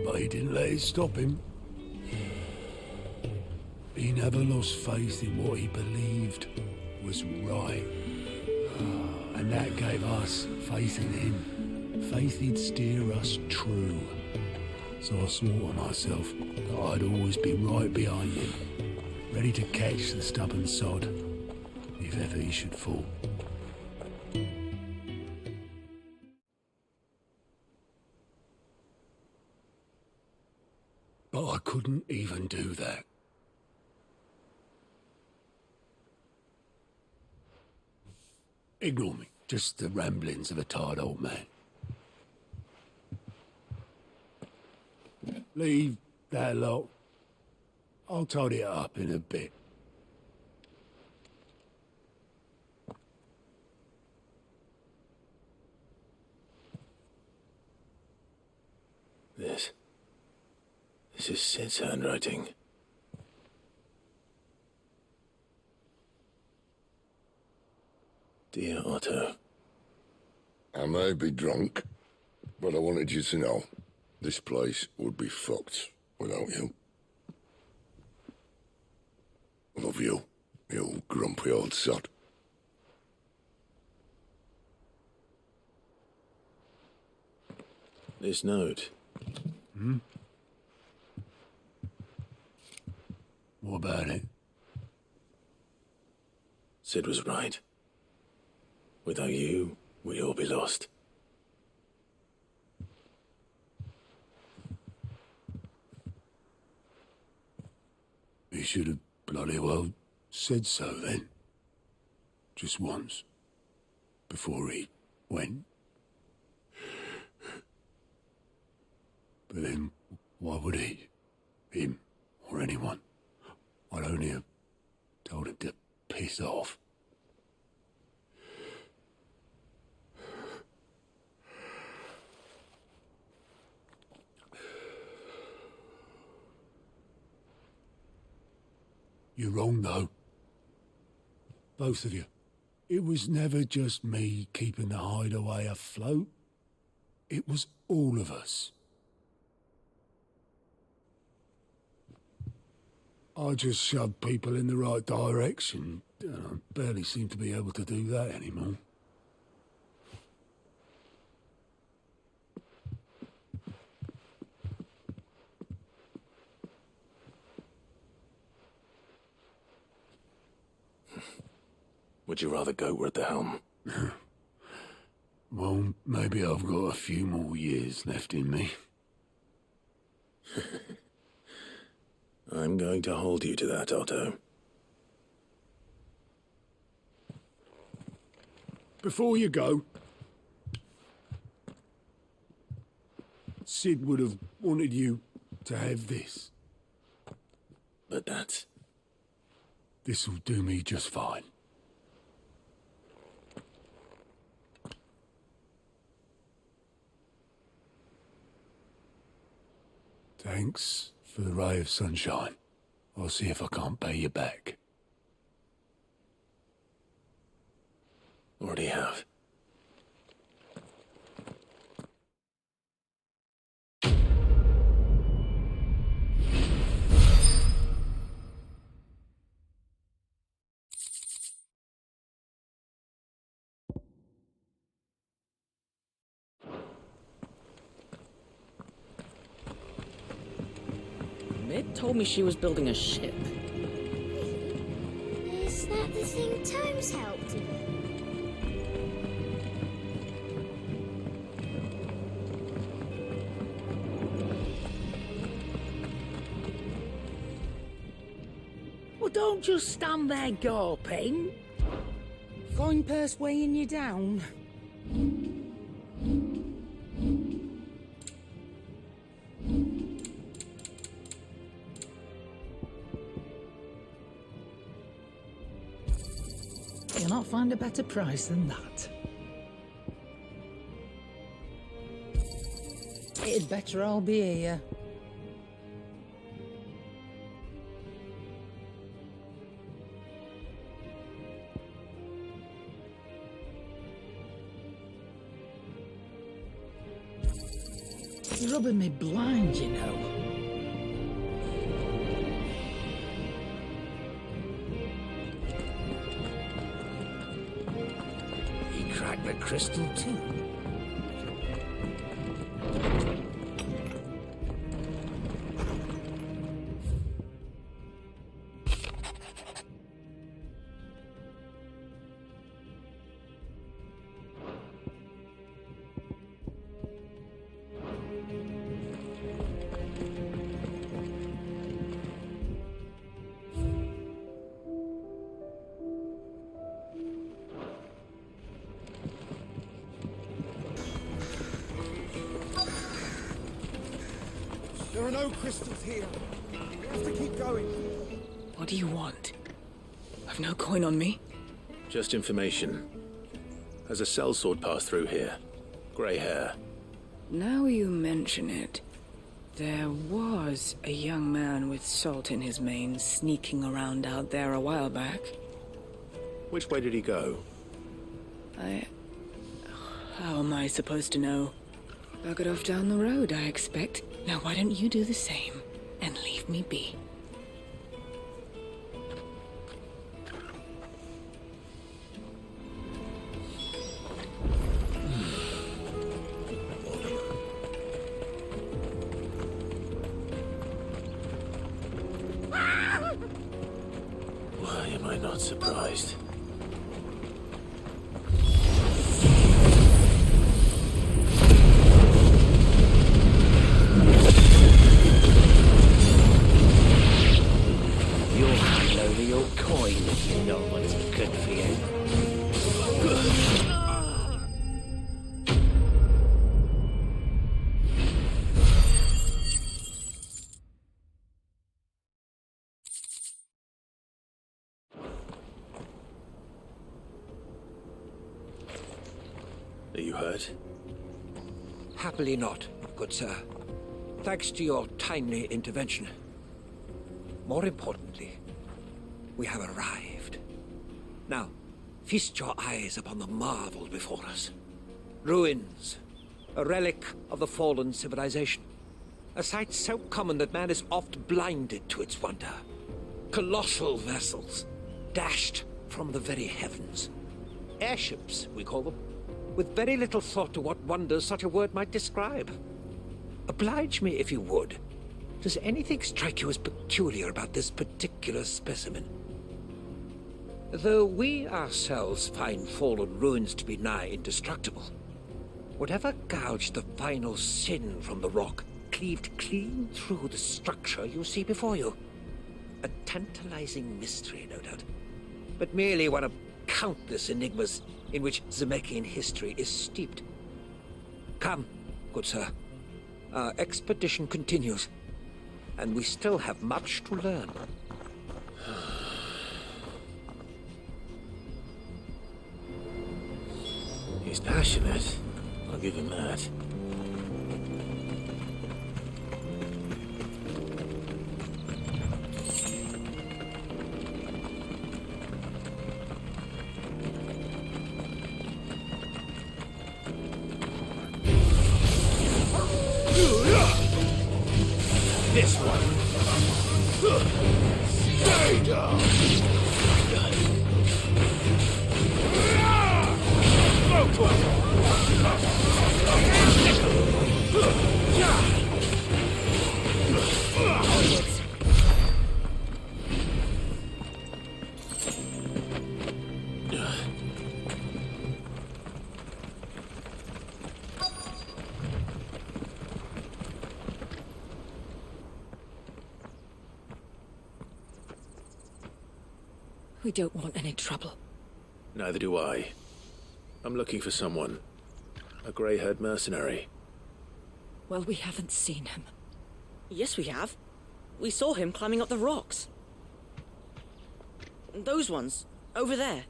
But he didn't let it stop him. He never lost faith in what he believed was right. And that gave us faith in him. Faith he'd steer us true. So I swore to myself that I'd always be right behind him, ready to catch the stubborn sod, if ever he should fall. But I couldn't even do that. Ignore me. Just the ramblings of a tired old man. Leave that lot. I'll tidy it up in a bit. This is Sid's handwriting. Dear Otto. I may be drunk, but I wanted you to know this place would be fucked without you. Love you, you grumpy old sod. This note. What about it? Sid was right. Without you, we'd all be lost. He should have bloody well said so then. Just once. Before he went. But then, why would he? Him, or anyone? I'd only have told him to piss off. You're wrong, though. Both of you. It was never just me keeping the hideaway afloat. It was all of us. I just shoved people in the right direction, and I barely seem to be able to do that anymore. Would you rather go at the helm? Well, maybe I've got a few more years left in me. I'm going to hold you to that, Otto. Before you go, Sid would have wanted you to have this. But that's... This'll do me just fine. Thanks for the ray of sunshine. I'll see if I can't pay you back. Already have. Mid told me she was building a ship. Is that the thing Tomes helped with? Well, don't just stand there gawping. Coin purse weighing you down. You'll not find a better price than that. It'd better all be here. It's rubbing me blind, you know. He cracked the crystal too. There are no crystals here. We have to keep going. What do you want? I've no coin on me. Just information. Has a sellsword passed through here? Grey hair. Now you mention it, there was a young man with salt in his mane sneaking around out there a while back. Which way did he go? How am I supposed to know? Buggered off down the road, I expect. Now why don't you do the same and leave me be? Why am I not surprised? Are you hurt? Happily not, good sir. Thanks to your timely intervention. More importantly, we have arrived. Now, feast your eyes upon the marvel before us. Ruins, a relic of the fallen civilization. A sight so common that man is oft blinded to its wonder. Colossal vessels, dashed from the very heavens. Airships, we call them, with very little thought to what wonders such a word might describe. Oblige me if you would. Does anything strike you as peculiar about this particular specimen? Though we ourselves find fallen ruins to be nigh indestructible, whatever gouged the final sin from the rock cleaved clean through the structure you see before you. A tantalizing mystery, no doubt, but merely one of countless enigmas in which Zemeckis history is steeped. Come, good sir. Our expedition continues, and we still have much to learn. He's passionate. I'll give him that. This one. Stay down. We don't want any trouble. Neither do I. I'm looking for someone. A grey-haired mercenary. Well, we haven't seen him. Yes, we have. We saw him climbing up the rocks. Those ones, over there.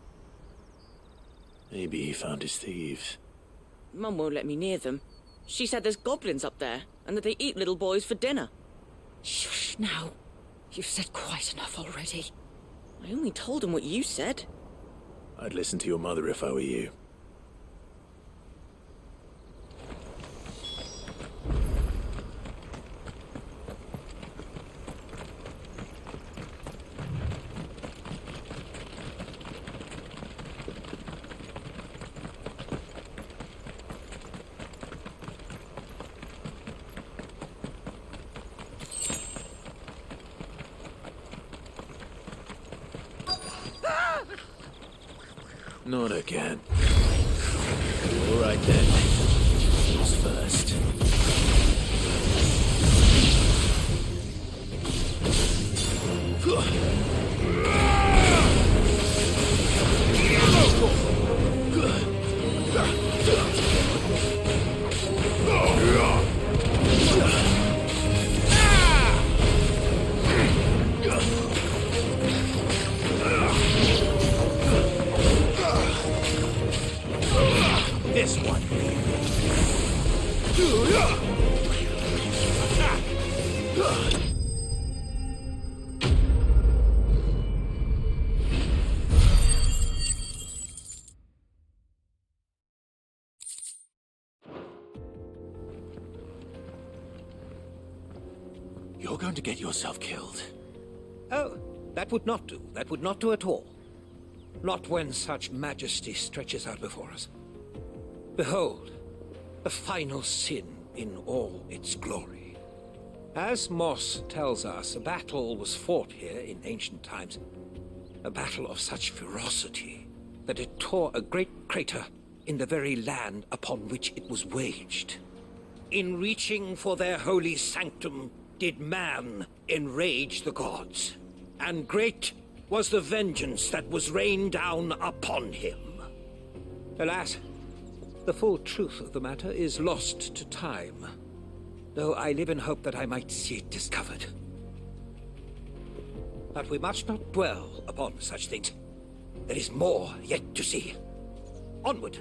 Maybe he found his thieves. Mum won't let me near them. She said there's goblins up there, and that they eat little boys for dinner. Shush now. You've said quite enough already. I only told him what you said. I'd listen to your mother if I were you. Not again. All right then. Who's first? This one. You're going to get yourself killed. Oh, that would not do. That would not do at all. Not when such majesty stretches out before us. Behold, the final sin in all its glory. As Moss tells us, a battle was fought here in ancient times. A battle of such ferocity that it tore a great crater in the very land upon which it was waged. In reaching for their holy sanctum, did man enrage the gods, and great was the vengeance that was rained down upon him. Alas, the full truth of the matter is lost to time, though I live in hope that I might see it discovered. But we must not dwell upon such things. There is more yet to see. Onward,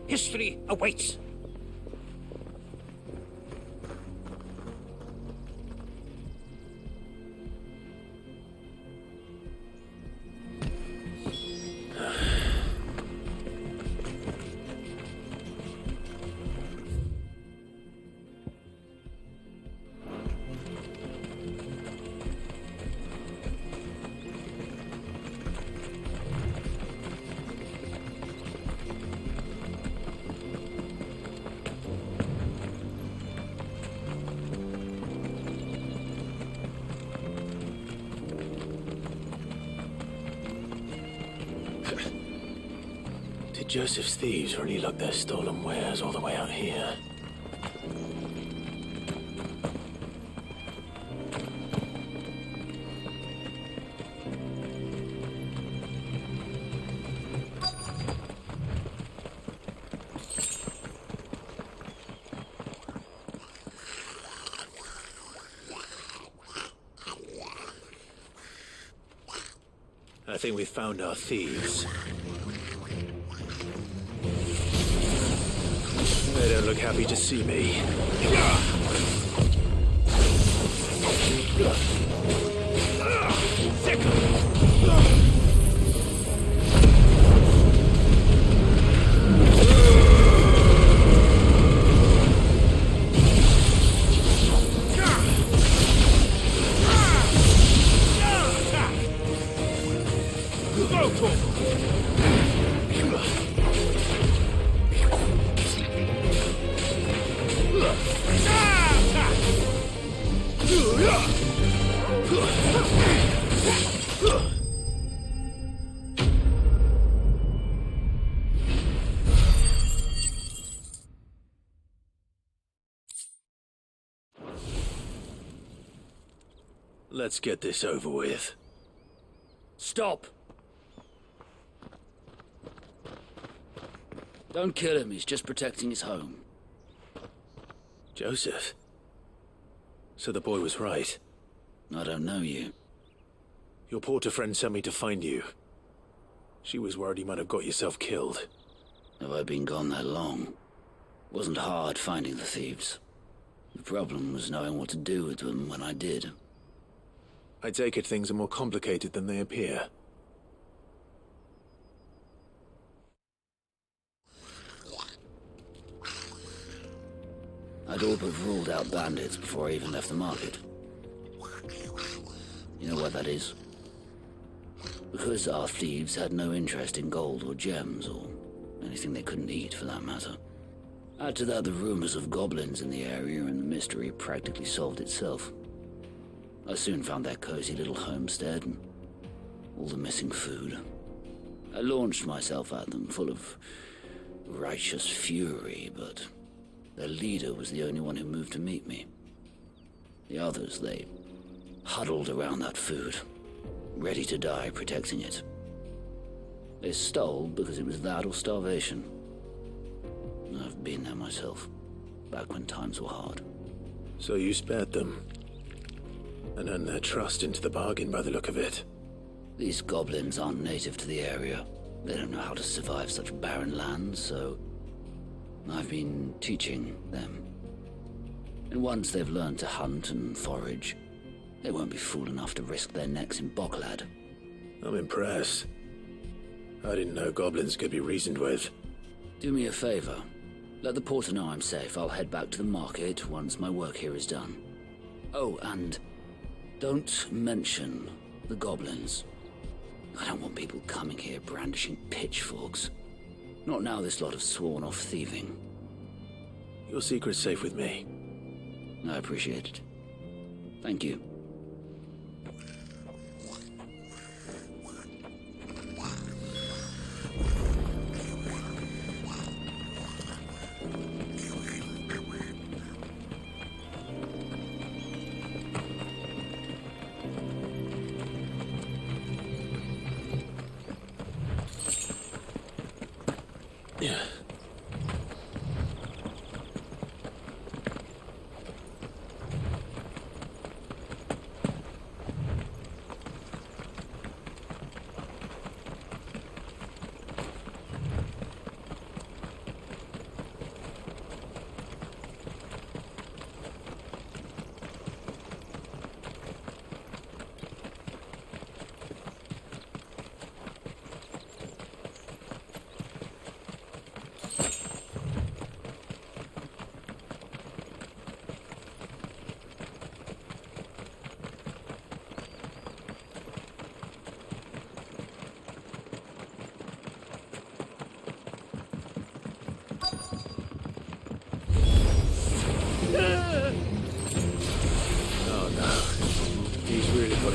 History awaits. Did Joseph's thieves really lug their stolen wares all the way out here? I think we found our thieves. They don't look happy to see me. Let's get this over with. Stop! Don't kill him, he's just protecting his home. Joseph? So the boy was right. I don't know you. Your porter friend sent me to find you. She was worried you might have got yourself killed. Have I been gone that long? Wasn't hard finding the thieves. The problem was knowing what to do with them when I did. I take it things are more complicated than they appear. I'd all but ruled out bandits before I even left the market. You know what that is? Because our thieves had no interest in gold or gems, or anything they couldn't eat for that matter. Add to that the rumors of goblins in the area, and the mystery practically solved itself. I soon found their cozy little homestead and all the missing food. I launched myself at them, full of righteous fury, but their leader was the only one who moved to meet me. The others, they huddled around that food, ready to die protecting it. They stole because it was that or starvation. I've been there myself, back when times were hard. So you spared them? And earned their trust into the bargain by the look of it. These goblins aren't native to the area. They don't know how to survive such barren lands, so I've been teaching them. And once they've learned to hunt and forage, they won't be fool enough to risk their necks in Boklad. I'm impressed. I didn't know goblins could be reasoned with. Do me a favor. Let the porter know I'm safe. I'll head back to the market once my work here is done. Oh, and don't mention the goblins. I don't want people coming here brandishing pitchforks. Not now this lot have sworn off thieving. Your secret's safe with me. I appreciate it. Thank you. Yeah.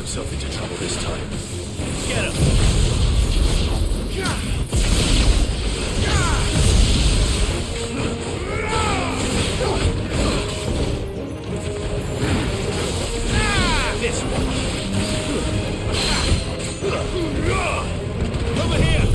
himself into trouble this time. Get him! This one. Over here!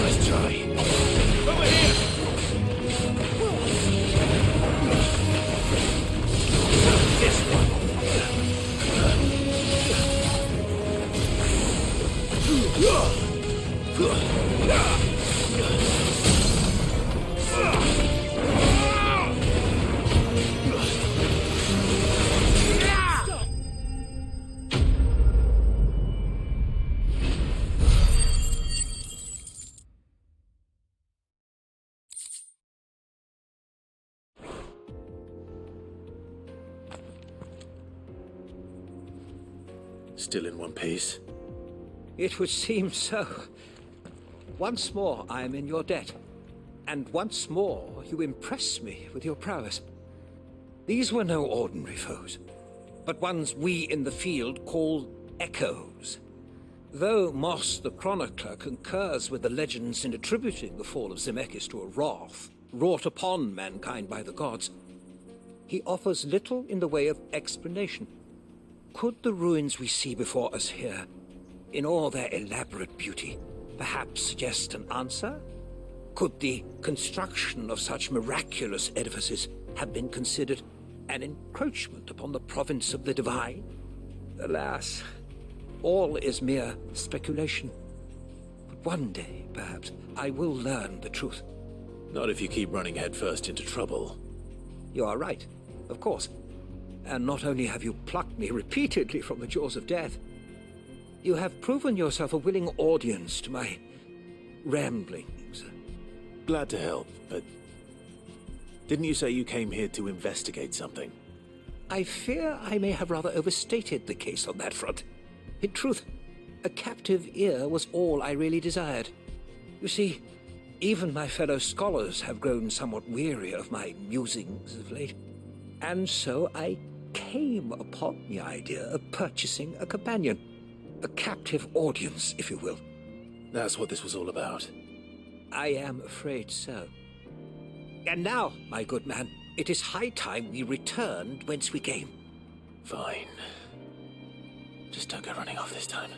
Nice try. Over here! This one. Still in one piece? It would seem so. Once more I am in your debt. And once more you impress me with your prowess. These were no ordinary foes, but ones we in the field call echoes. Though Moss the Chronicler concurs with the legends in attributing the fall of Zemeckis to a wrath wrought upon mankind by the gods, he offers little in the way of explanation. Could the ruins we see before us here, in all their elaborate beauty, perhaps suggest an answer? Could the construction of such miraculous edifices have been considered an encroachment upon the province of the divine? Alas, all is mere speculation. But one day, perhaps, I will learn the truth. Not if you keep running headfirst into trouble. You are right, of course. And not only have you plucked me repeatedly from the jaws of death, you have proven yourself a willing audience to my ramblings. Glad to help, but didn't you say you came here to investigate something? I fear I may have rather overstated the case on that front. In truth, a captive ear was all I really desired. You see, even my fellow scholars have grown somewhat weary of my musings of late, and so I came upon the idea of purchasing a companion. A captive audience, if you will. That's what this was all about. I am afraid so. And now, my good man, it is high time we returned whence we came. Fine. Just don't go running off this time.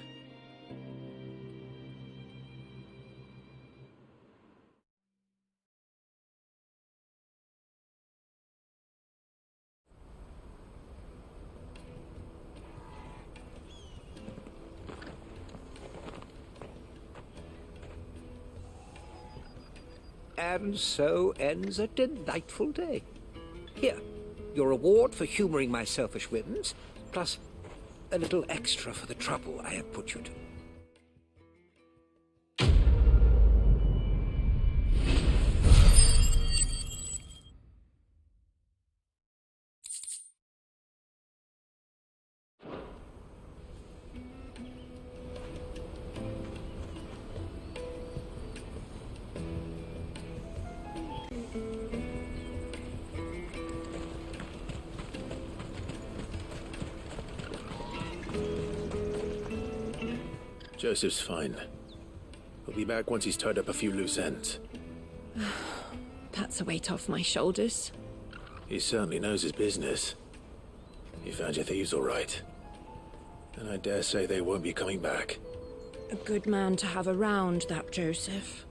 And so ends a delightful day. Here, your reward for humoring my selfish whims, plus a little extra for the trouble I have put you to. Joseph's fine. He'll be back once he's tied up a few loose ends. That's a weight off my shoulders. He certainly knows his business. You found your thieves all right. And I dare say they won't be coming back. A good man to have around, that Joseph.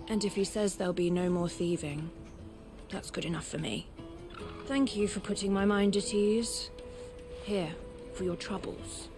And if he says there'll be no more thieving, that's good enough for me. Thank you for putting my mind at ease. Here, for your troubles.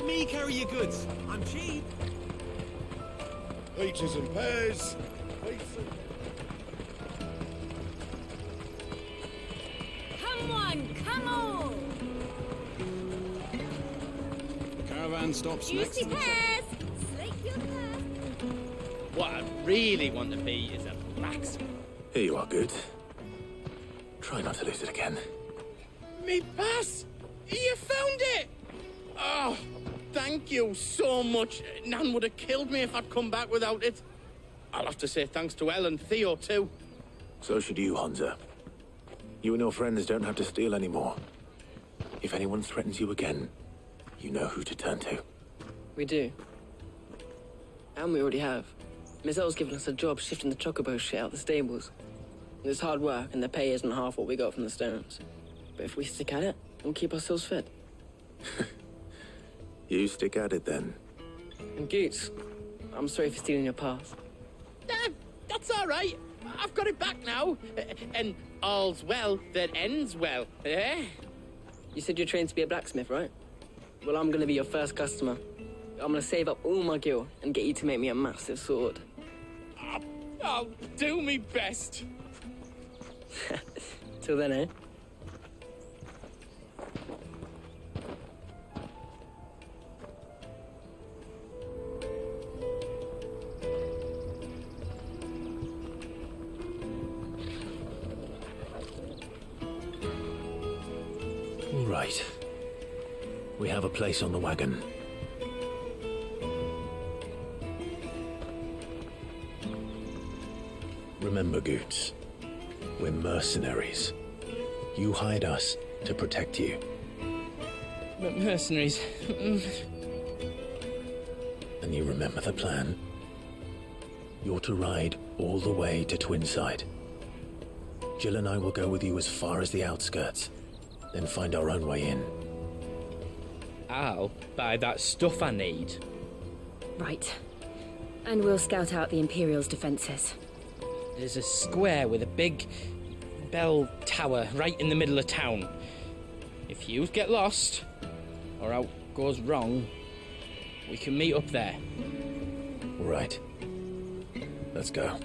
me carry your goods. I'm cheap. Peaches and pears. Come on, come on! The caravan stops next Juicy to the pears! Slake your thirst. What I really want to be is a blacksmith. Here you are, Good. Try not to lose it again. Me pass! You found it! Oh, thank you so much. Nan would have killed me if I'd come back without it. I'll have to say thanks to Elle and Theo, too. So should you, Hansa. You and your friends don't have to steal anymore. If anyone threatens you again, you know who to turn to. We do. And we already have. Miss L's given us a job shifting the chocobo shit out the stables. It's hard work, and the pay isn't half what we got from the Stones. But if we stick at it, we'll keep ourselves fed. You stick at it, then. And Goots, I'm sorry for stealing your path. That's all right. I've got it back now. And all's well that ends well, eh? You said you're trained to be a blacksmith, right? Well, I'm gonna be your first customer. I'm gonna save up all my gil and get you to make me a massive sword. I'll do me best. Till then, eh? All right. We have a place on the wagon. Remember, Goots, we're mercenaries. You hide us to protect you. But mercenaries... And you remember the plan? You're to ride all the way to Twinside. Jill and I will go with you as far as the outskirts, then find our own way in. I'll buy that stuff I need. Right. And we'll scout out the Imperial's defenses. There's a square with a big bell tower right in the middle of town. If you get lost, or out goes wrong, we can meet up there. Right. Let's go.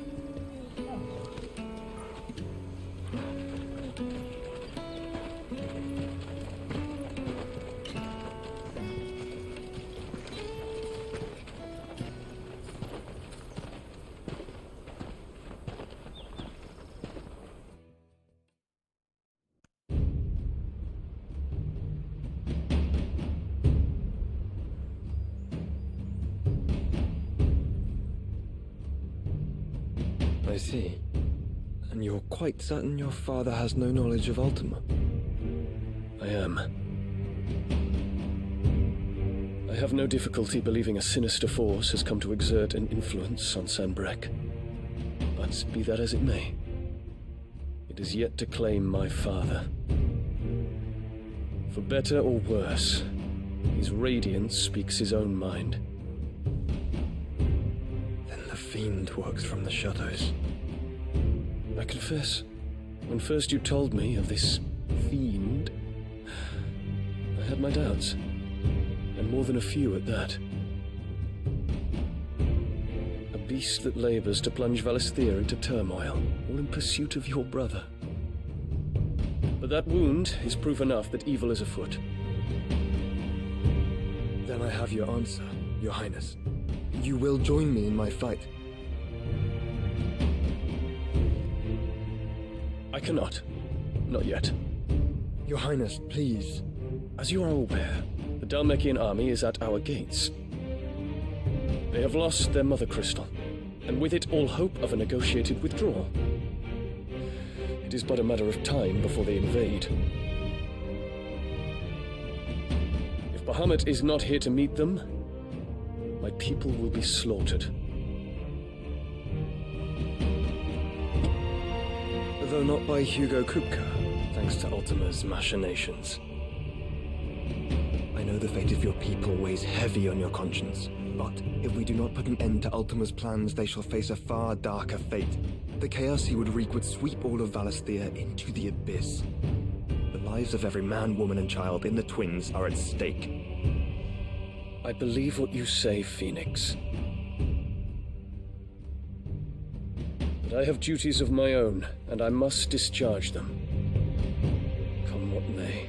I see. And you're quite certain your father has no knowledge of Ultima? I am. I have no difficulty believing a sinister force has come to exert an influence on Sanbreque. But be that as it may, it is yet to claim my father. For better or worse, his radiance speaks his own mind. Then the Fiend works from the shadows. I confess, when first you told me of this Fiend, I had my doubts, and more than a few at that. A beast that labors to plunge Valisthea into turmoil, all in pursuit of your brother. But that wound is proof enough that evil is afoot. Then I have your answer, Your Highness. You will join me in my fight. I cannot. Not yet. Your Highness, please. As you are aware, the Dhalmekian army is at our gates. They have lost their mother crystal, and with it all hope of a negotiated withdrawal. It is but a matter of time before they invade. If Bahamut is not here to meet them, my people will be slaughtered. Though not by Hugo Kupka, thanks to Ultima's machinations. I know the fate of your people weighs heavy on your conscience, but if we do not put an end to Ultima's plans, they shall face a far darker fate. The chaos he would wreak would sweep all of Valisthea into the abyss. The lives of every man, woman, and child in the Twins are at stake. I believe what you say, Phoenix. But I have duties of my own, and I must discharge them. Come what may.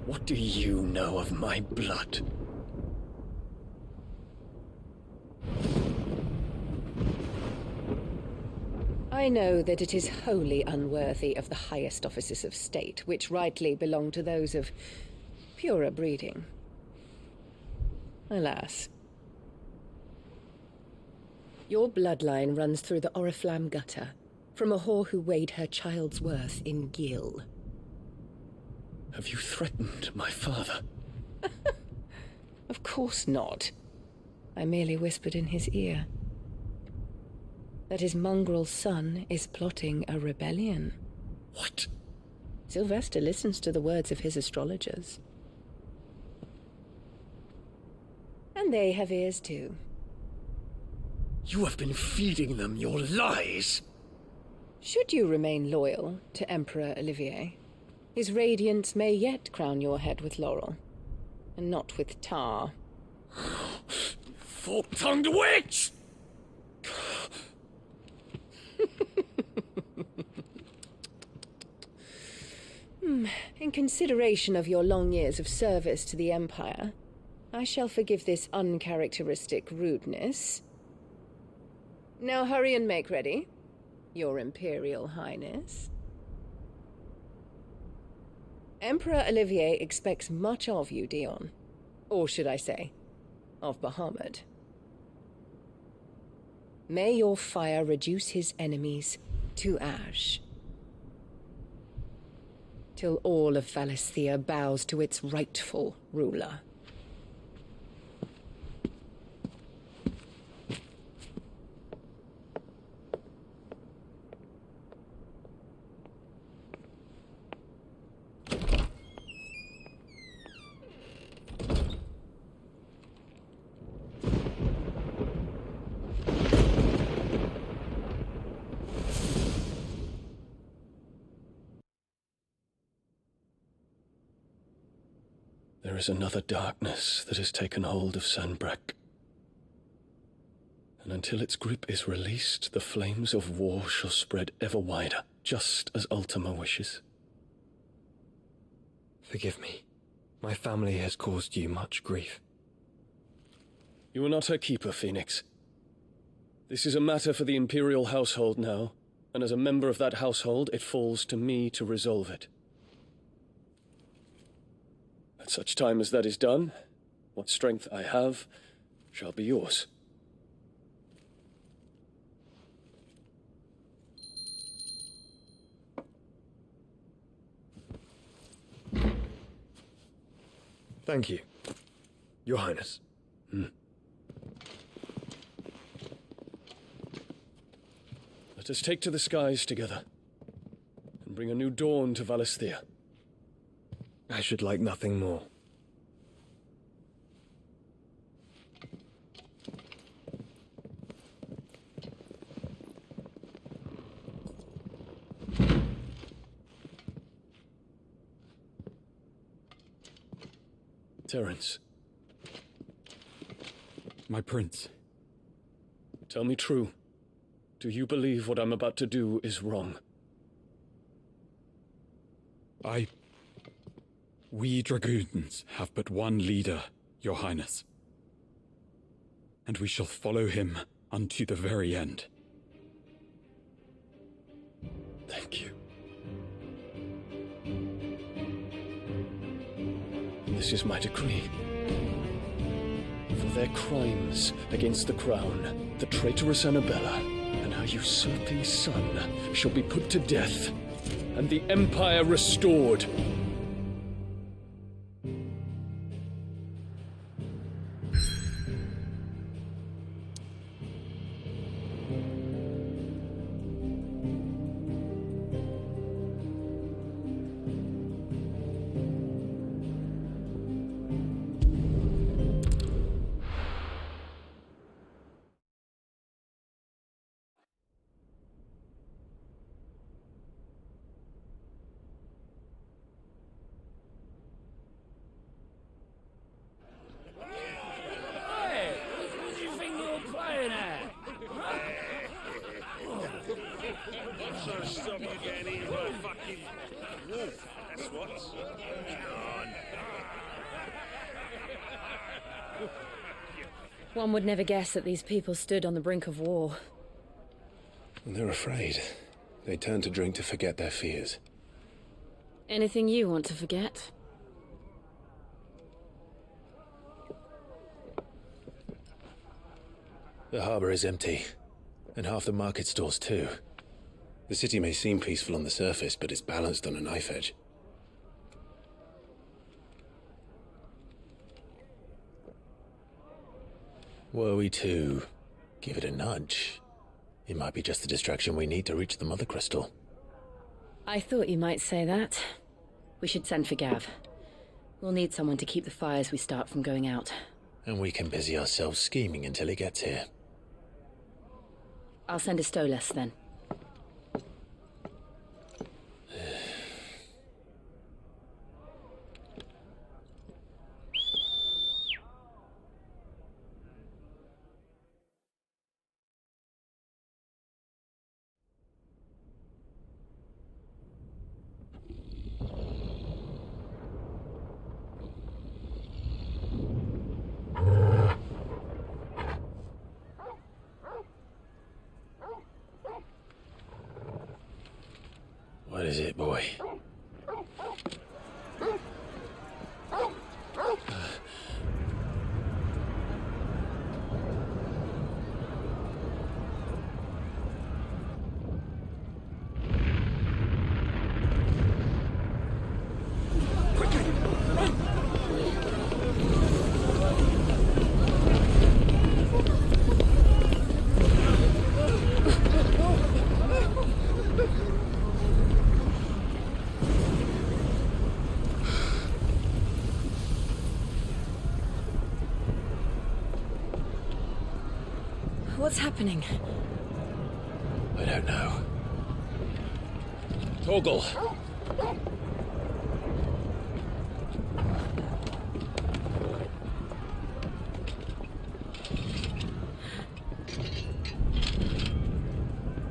What do you know of my blood? I know that it is wholly unworthy of the highest offices of state, which rightly belong to those of purer breeding. Alas. Your bloodline runs through the Oriflamme gutter, from a whore who weighed her child's worth in gil. Have you threatened my father? Of course not. I merely whispered in his ear that his mongrel son is plotting a rebellion. What? Sylvester listens to the words of his astrologers. And they have ears too. You have been feeding them your lies! Should you remain loyal to Emperor Olivier, his radiance may yet crown your head with laurel, and not with tar. Fork-tongued witch! In consideration of your long years of service to the Empire, I shall forgive this uncharacteristic rudeness. Now hurry and make ready, Your Imperial Highness. Emperor Olivier expects much of you, Dion. Or should I say, of Bahamut. May your fire reduce his enemies to ash, till all of Valisthea bows to its rightful ruler. There is another darkness that has taken hold of Sanbreque. And until its grip is released, the flames of war shall spread ever wider, just as Ultima wishes. Forgive me. My family has caused you much grief. You are not her keeper, Phoenix. This is a matter for the Imperial household now, and as a member of that household, it falls to me to resolve it. At such time as that is done, what strength I have shall be yours. Thank you, Your Highness. Let us take to the skies together, and bring a new dawn to Valisthea. I should like nothing more. Terence. My prince. Tell me true. Do you believe what I'm about to do is wrong? We dragoons have but one leader, Your Highness. And we shall follow him unto the very end. Thank you. And this is my decree. For their crimes against the crown, the traitorous Annabella and her usurping son shall be put to death, and the Empire restored. One would never guess that these people stood on the brink of war. And they're afraid. They turn to drink to forget their fears. Anything you want to forget? The harbor is empty, and half the market stalls too. The city may seem peaceful on the surface, but it's balanced on a knife edge. Were we to give it a nudge, it might be just the distraction we need to reach the Mother Crystal. I thought you might say that. We should send for Gav. We'll need someone to keep the fires we start from going out. And we can busy ourselves scheming until he gets here. I'll send a Stolas then. What is it, boy? What's happening? I don't know. Torgal!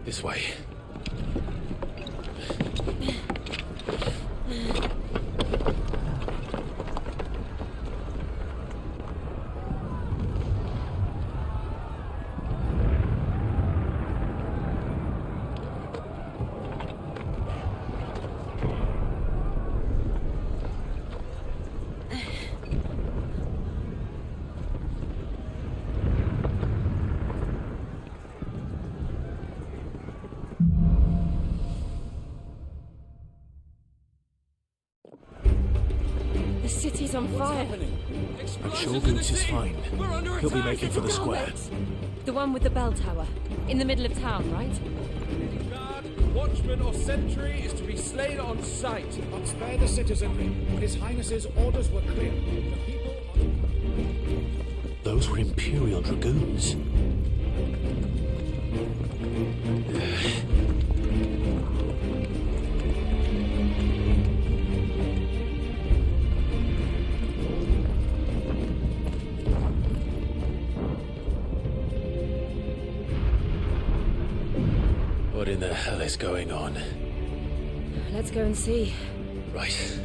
This way. The city's on fire. I'm sure Boots is fine. He'll be making for the square. The one with the bell tower. In the middle of town, right? Guard, watchman or sentry is to be slain on sight. But spare the citizenry. His Highness's orders were clear. The people are... Those were Imperial Dragoons. What in the hell is going on? Let's go and see. Right.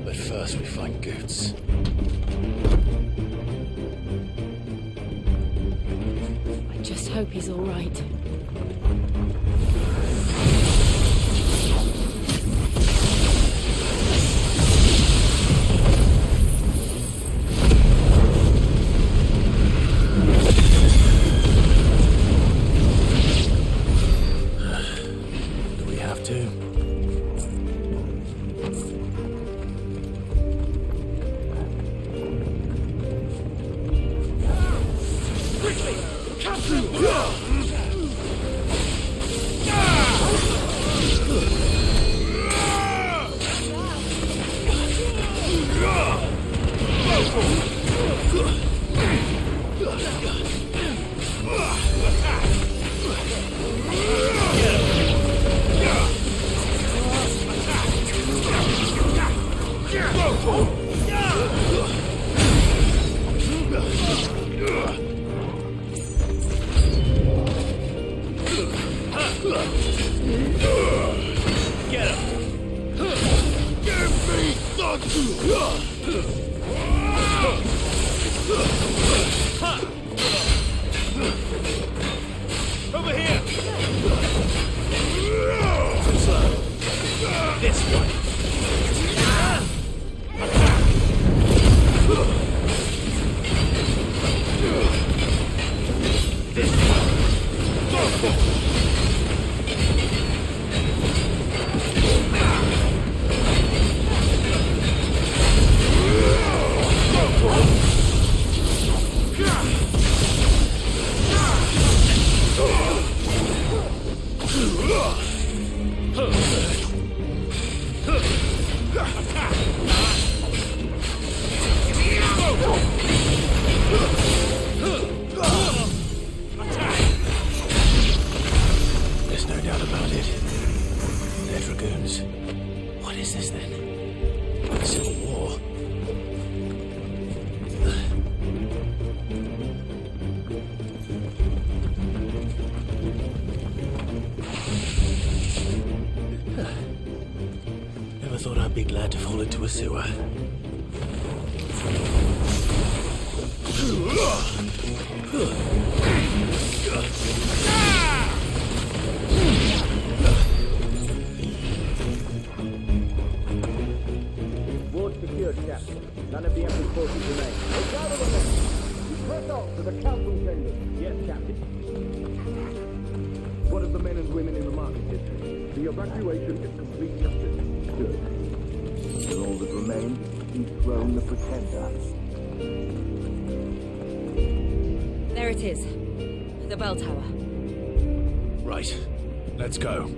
But first we find Goots. I just hope he's all right. Get him! Give me Over here! Slow. This one. This one. There's no doubt about it. They're dragoons. What is this then? A civil war? Never thought I'd be glad to fall into a sewer. Ward secured, Captain. None of the Emperor's forces remain. Gather the men. Press on to the council chambers. Yes, Captain. What of the men and women in the market district? The evacuation is complete, Captain. Good. Will all that remain dethrone the Pretender? There it is. The bell tower. Right. Let's go.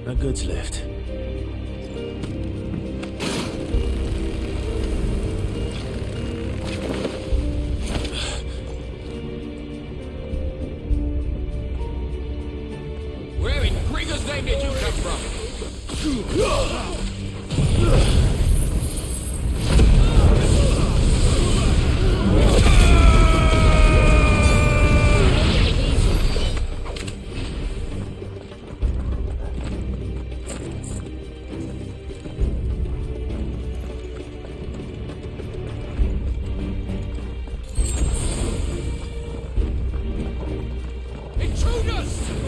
A goods lift. Where in Gregor's name did you come from?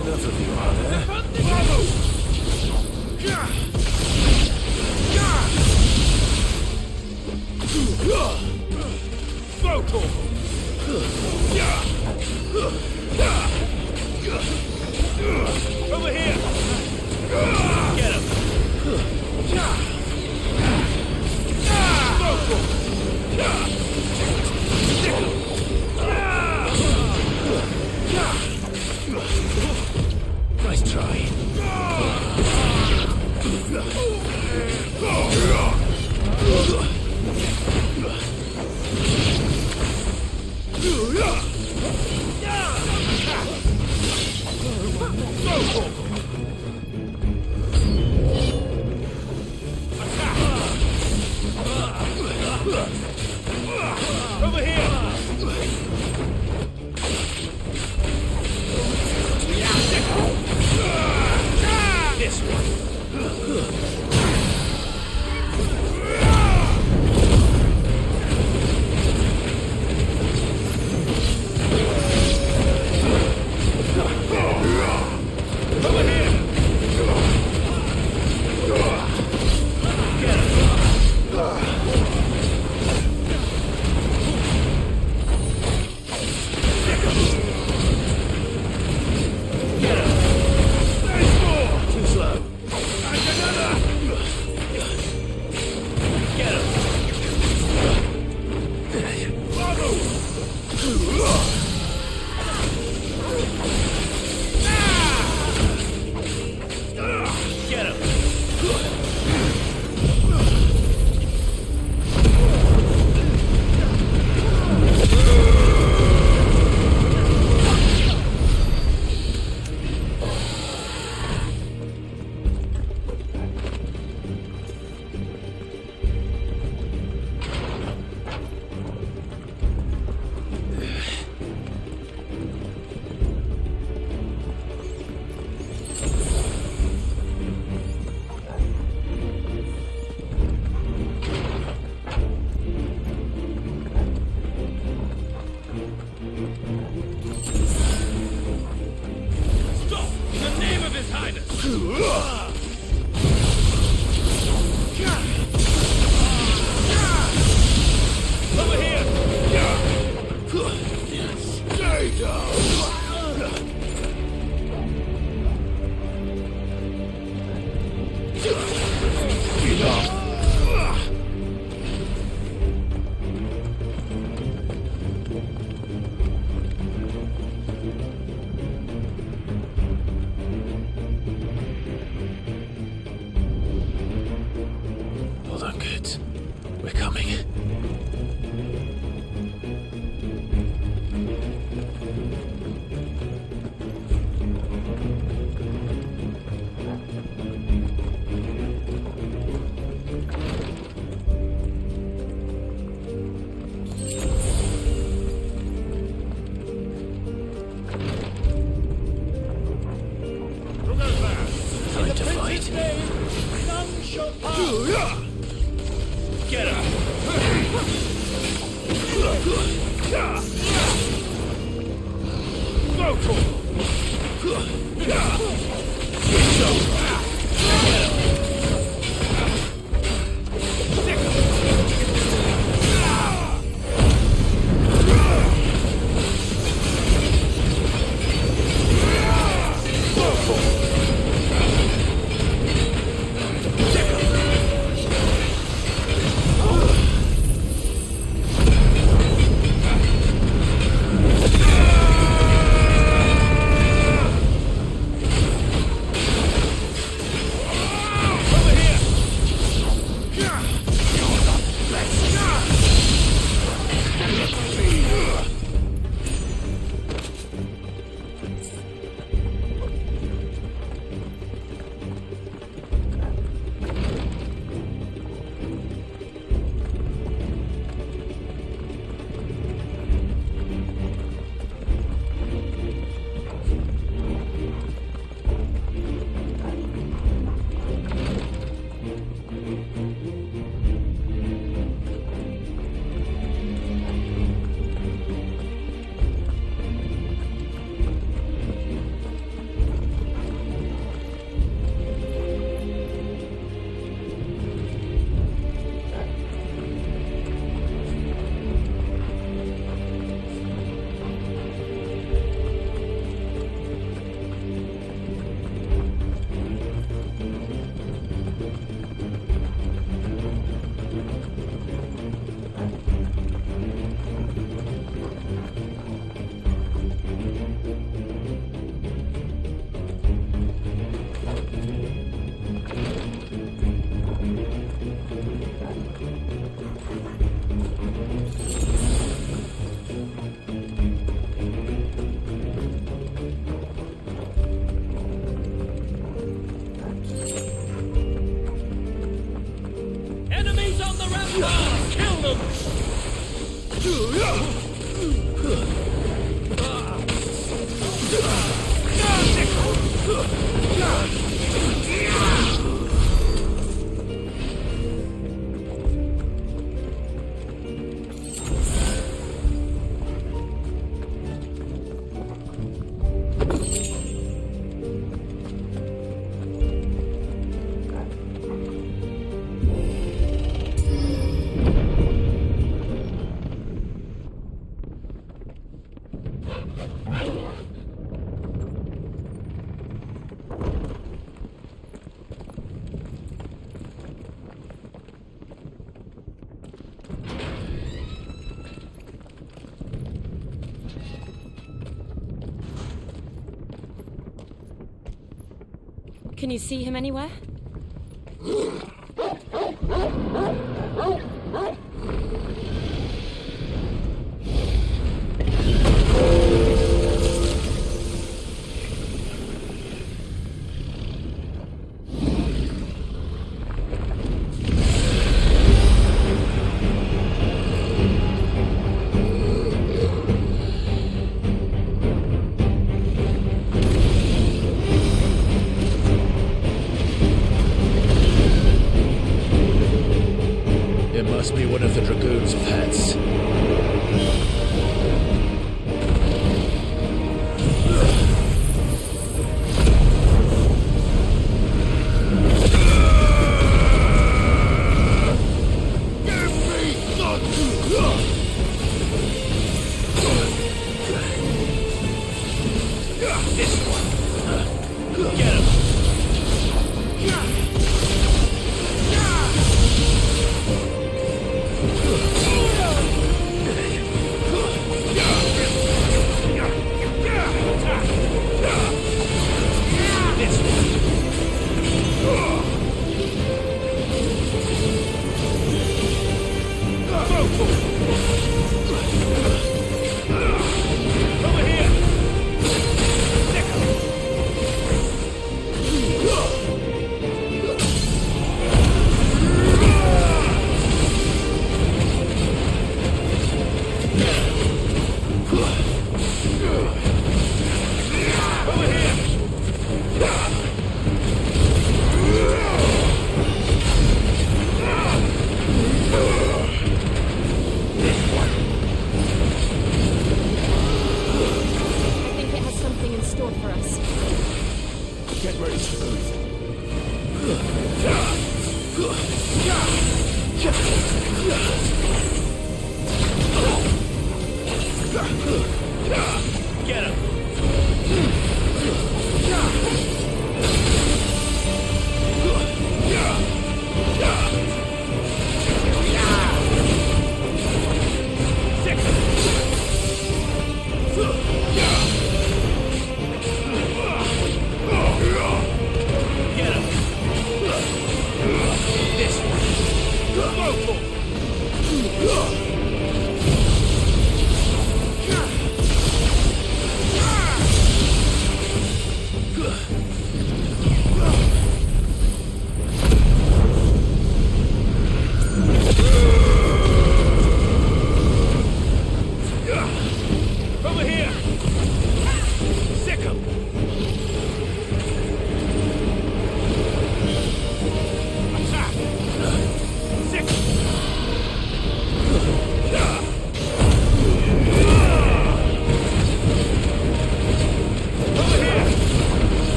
Enough of you, are there? Over here! Get him! Nice try. Over here! Stay down! Hold on, kids. We're coming. Time to fight. None shall pass! Get her! Go for Enemies on the ramparts! Kill them! Can you see him anywhere?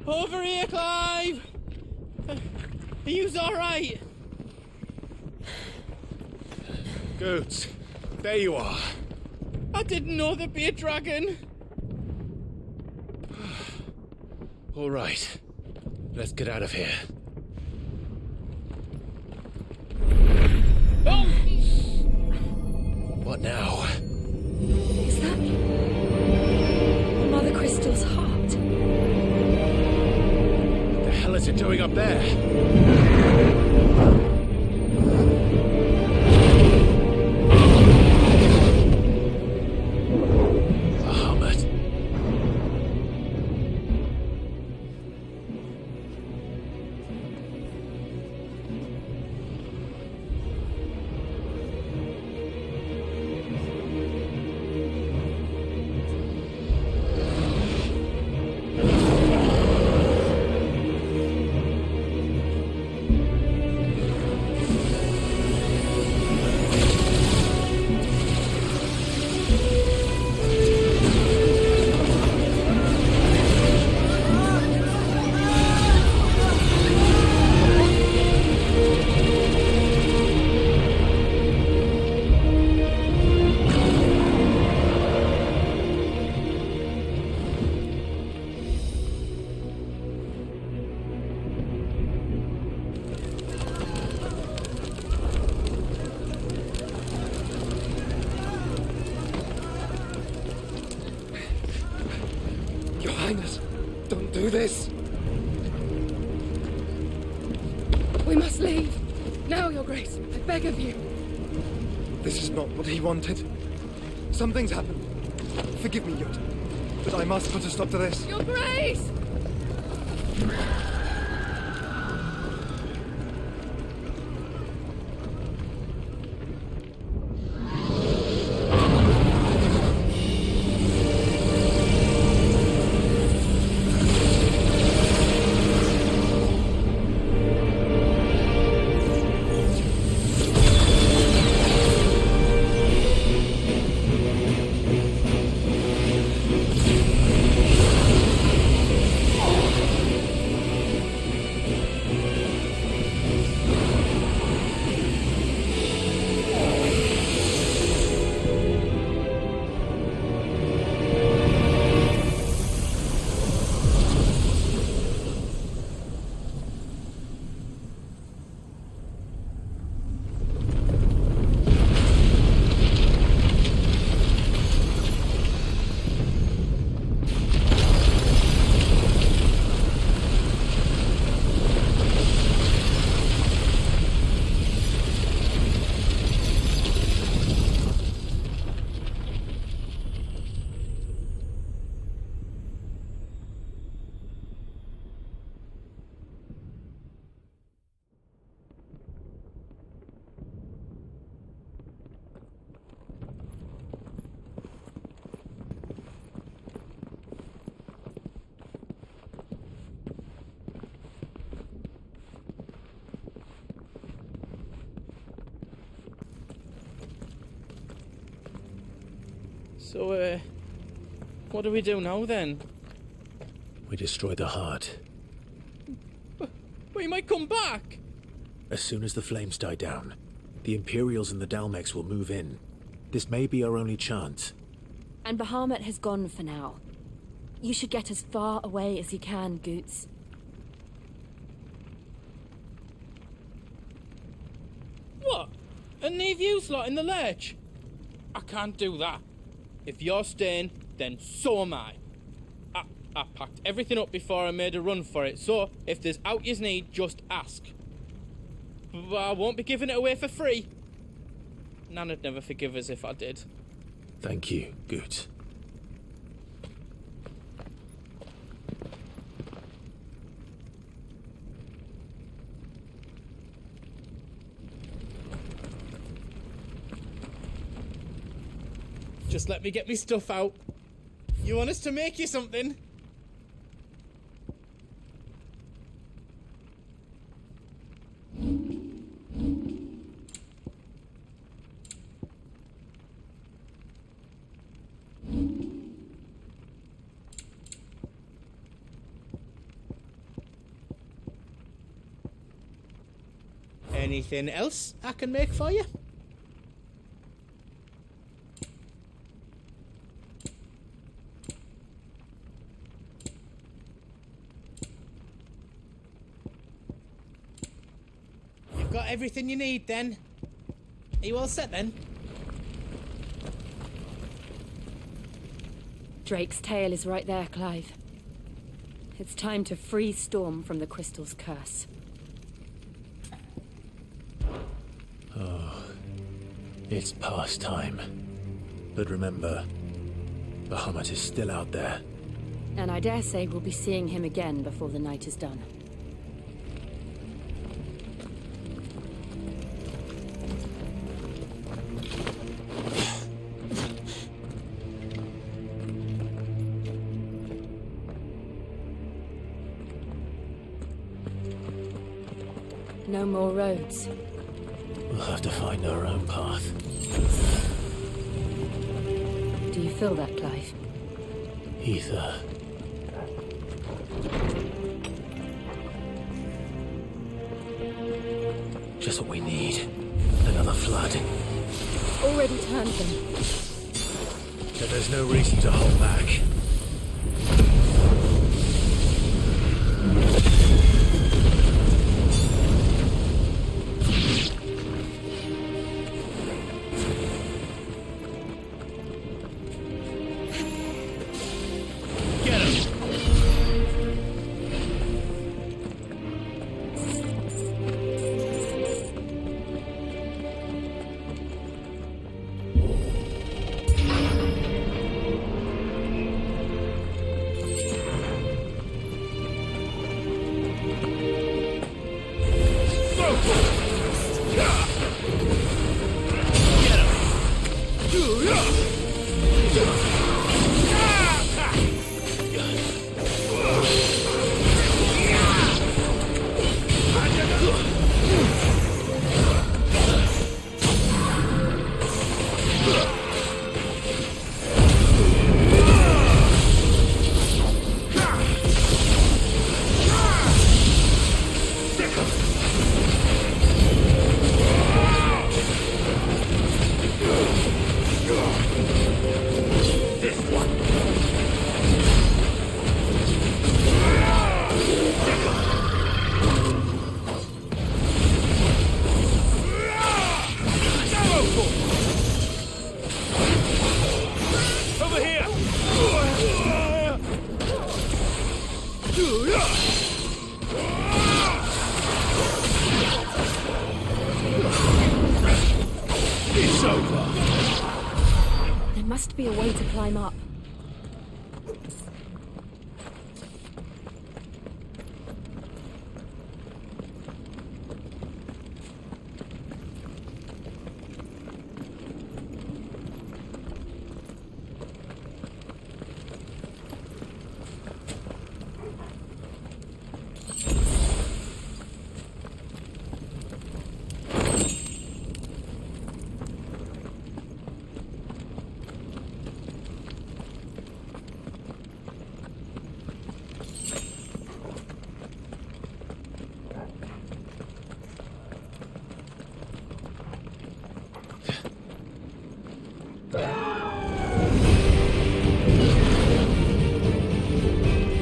Over here, Clive! Are you alright? Goats, there you are. I didn't know there'd be a dragon. All right, let's get out of here. Oh! What now? Is that Mother Crystal's heart? What the hell is it doing up there? Highness, don't do this. We must leave. Now, Your Grace. I beg of you. This is not what he wanted. Something's happened. Forgive me, Yut, but I must put a stop to this. Your Grace! So, what do we do now, then? We destroy the heart. But he might come back! As soon as the flames die down, the Imperials and the Dalmex will move in. This may be our only chance. And Bahamut has gone for now. You should get as far away as you can, Goots. What? And leave you lot in the lurch? I can't do that. If you're staying, then so am I. I packed everything up before I made a run for it, so if there's out yous need, just ask. But I won't be giving it away for free. Nan'd never forgive us if I did. Thank you, Goots. Just let me get me stuff out. You want us to make you something? Anything else I can make for you? You've got everything you need then? Are you all set then? Drake's tail is right there, Clive. It's time to free Storm from the Crystal's curse. Oh, it's past time. But remember, Bahamut is still out there. And I dare say we'll be seeing him again before the night is done. No more roads. We'll have to find our own path. Do you feel that, Clive? Ether. Just what we need. Another flood. Already turned them. But there's no reason to hold back. Get him! Must be a way to climb up.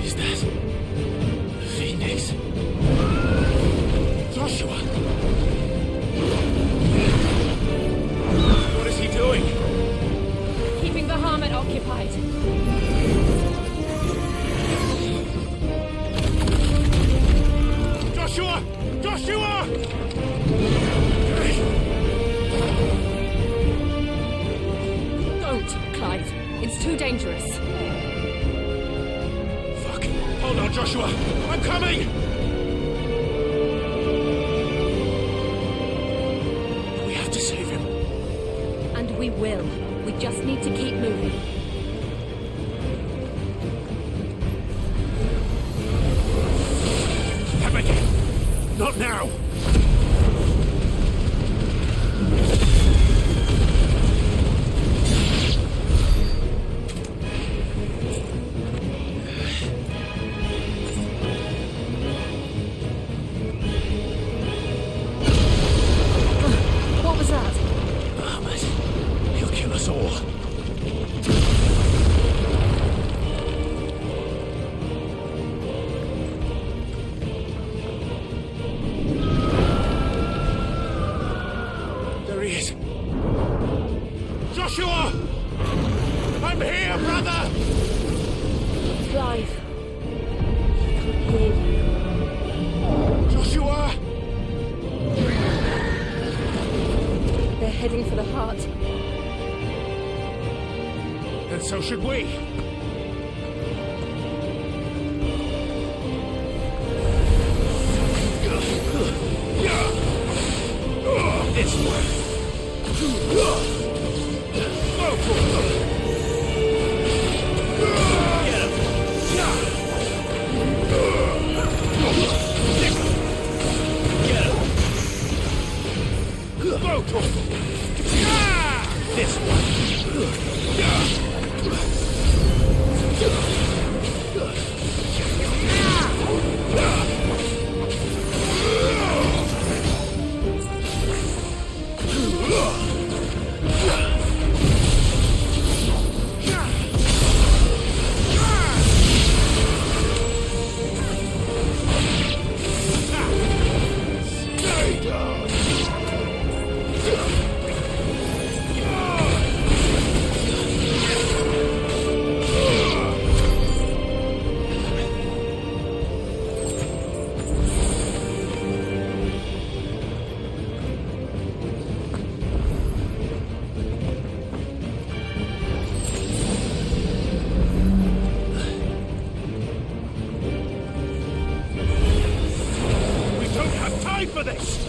Is that the Phoenix? Joshua! What is he doing? Keeping the Bahamut occupied. Joshua! Joshua! Don't, Clive. It's too dangerous. Fuck. Hold on, Joshua! I'm coming! We have to save him. And we will. We just need to keep moving. Not now! What was that? Bahamut. He'll kill us all. Joshua! I'm here, brother! Clive. He can't hear you. Joshua! They're heading for the heart. And so should we. This way. This one. for this!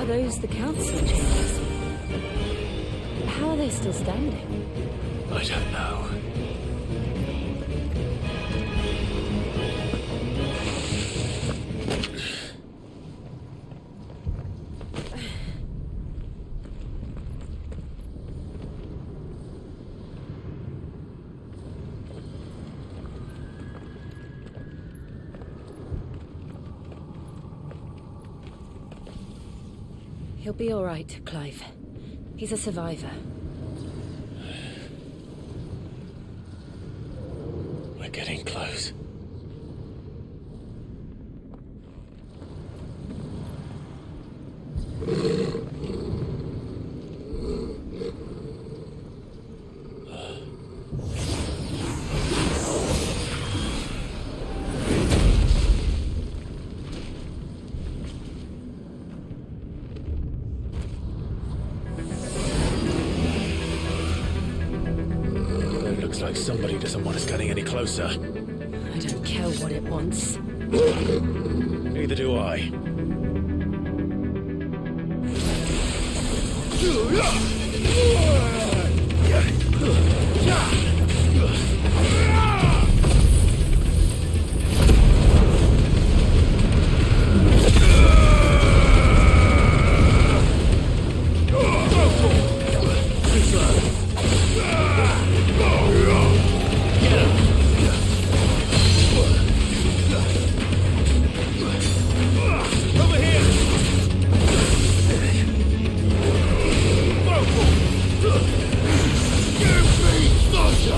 Those the council chambers? How are they still standing? I don't know. He'll be all right, Clive. He's a survivor. We're getting close. Looks like somebody doesn't want us getting any closer. I don't care what it wants. Neither do I. Give me the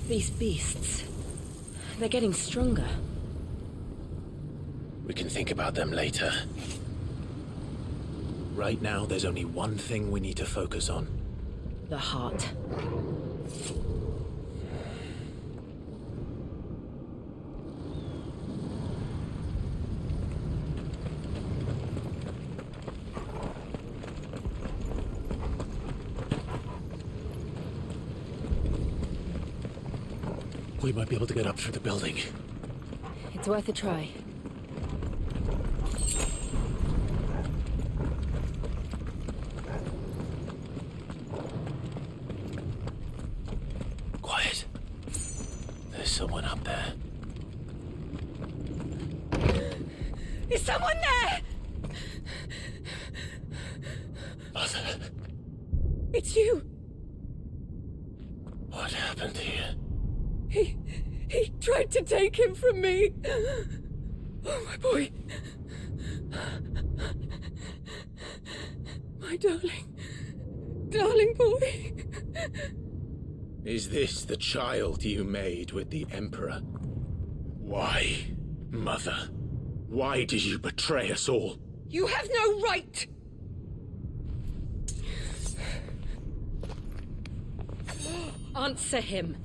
These beasts, they're getting stronger. We can think about them later. Right now, there's only one thing we need to focus on. The heart. We might be able to get up through the building. It's worth a try. Quiet. There's someone up there. Is someone there? Mother. It's you. What happened here? He tried to take him from me. Oh, my boy. My darling boy. Is this the child you made with the Emperor? Why, Mother? Why did you betray us all? You have no right. Answer him.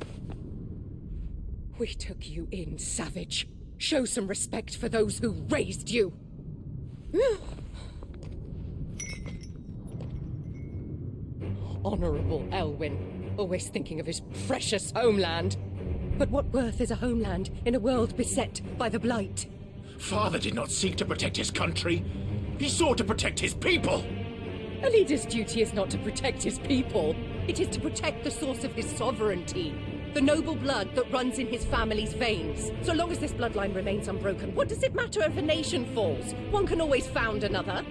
We took you in, savage. Show some respect for those who raised you. Honorable Elwyn, always thinking of his precious homeland. But what worth is a homeland in a world beset by the Blight? Father did not seek to protect his country. He sought to protect his people. A leader's duty is not to protect his people. It is to protect the source of his sovereignty. The noble blood that runs in his family's veins. So long as this bloodline remains unbroken, what does it matter if a nation falls? One can always found another.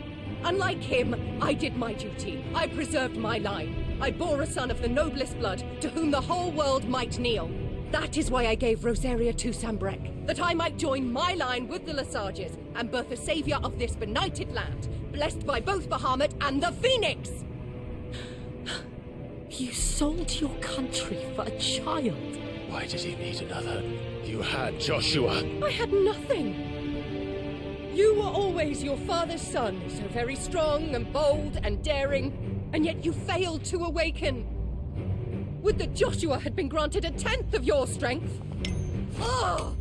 Unlike him, I did my duty. I preserved my line. I bore a son of the noblest blood, to whom the whole world might kneel. That is why I gave Rosaria to Sanbreque, that I might join my line with the Lesages and birth a savior of this benighted land, blessed by both Bahamut and the Phoenix! You sold your country for a child. Why did he need another? You had Joshua. I had nothing. You were always your father's son, so very strong and bold and daring, and yet you failed to awaken. Would that Joshua had been granted 1/10 of your strength? Oh!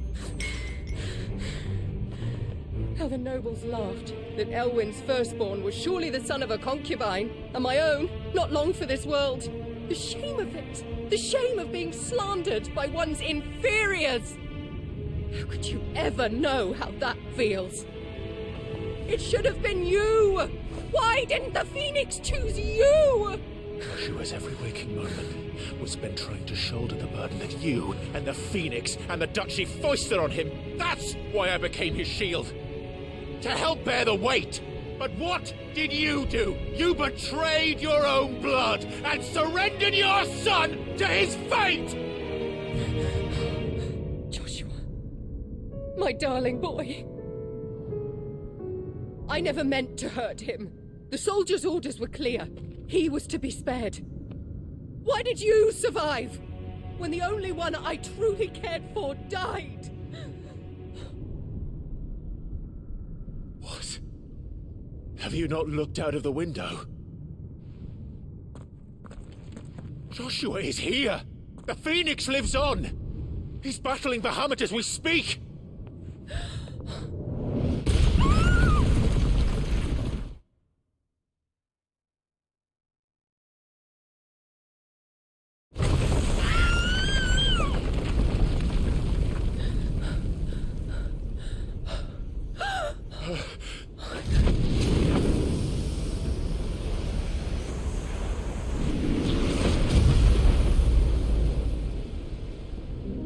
How the nobles laughed that Elwyn's firstborn was surely the son of a concubine, and my own, not long for this world. The shame of it! The shame of being slandered by one's inferiors! How could you ever know how that feels? It should have been you! Why didn't the Phoenix choose you? Joshua's every waking moment was spent trying to shoulder the burden that you and the Phoenix and the Duchy foisted on him. That's why I became his shield. To help bear the weight. But what did you do? You betrayed your own blood and surrendered your son to his fate! Joshua. My darling boy. I never meant to hurt him. The soldiers' orders were clear. He was to be spared. Why did you survive? When the only one I truly cared for died? What? Have you not looked out of the window? Joshua is here! The Phoenix lives on! He's battling Bahamut as we speak!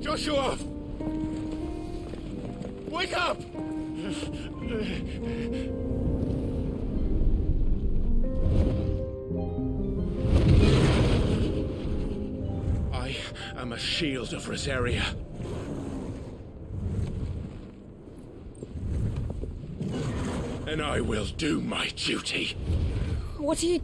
Joshua! Wake up! I am a shield of Rosaria. And I will do my duty. What are you...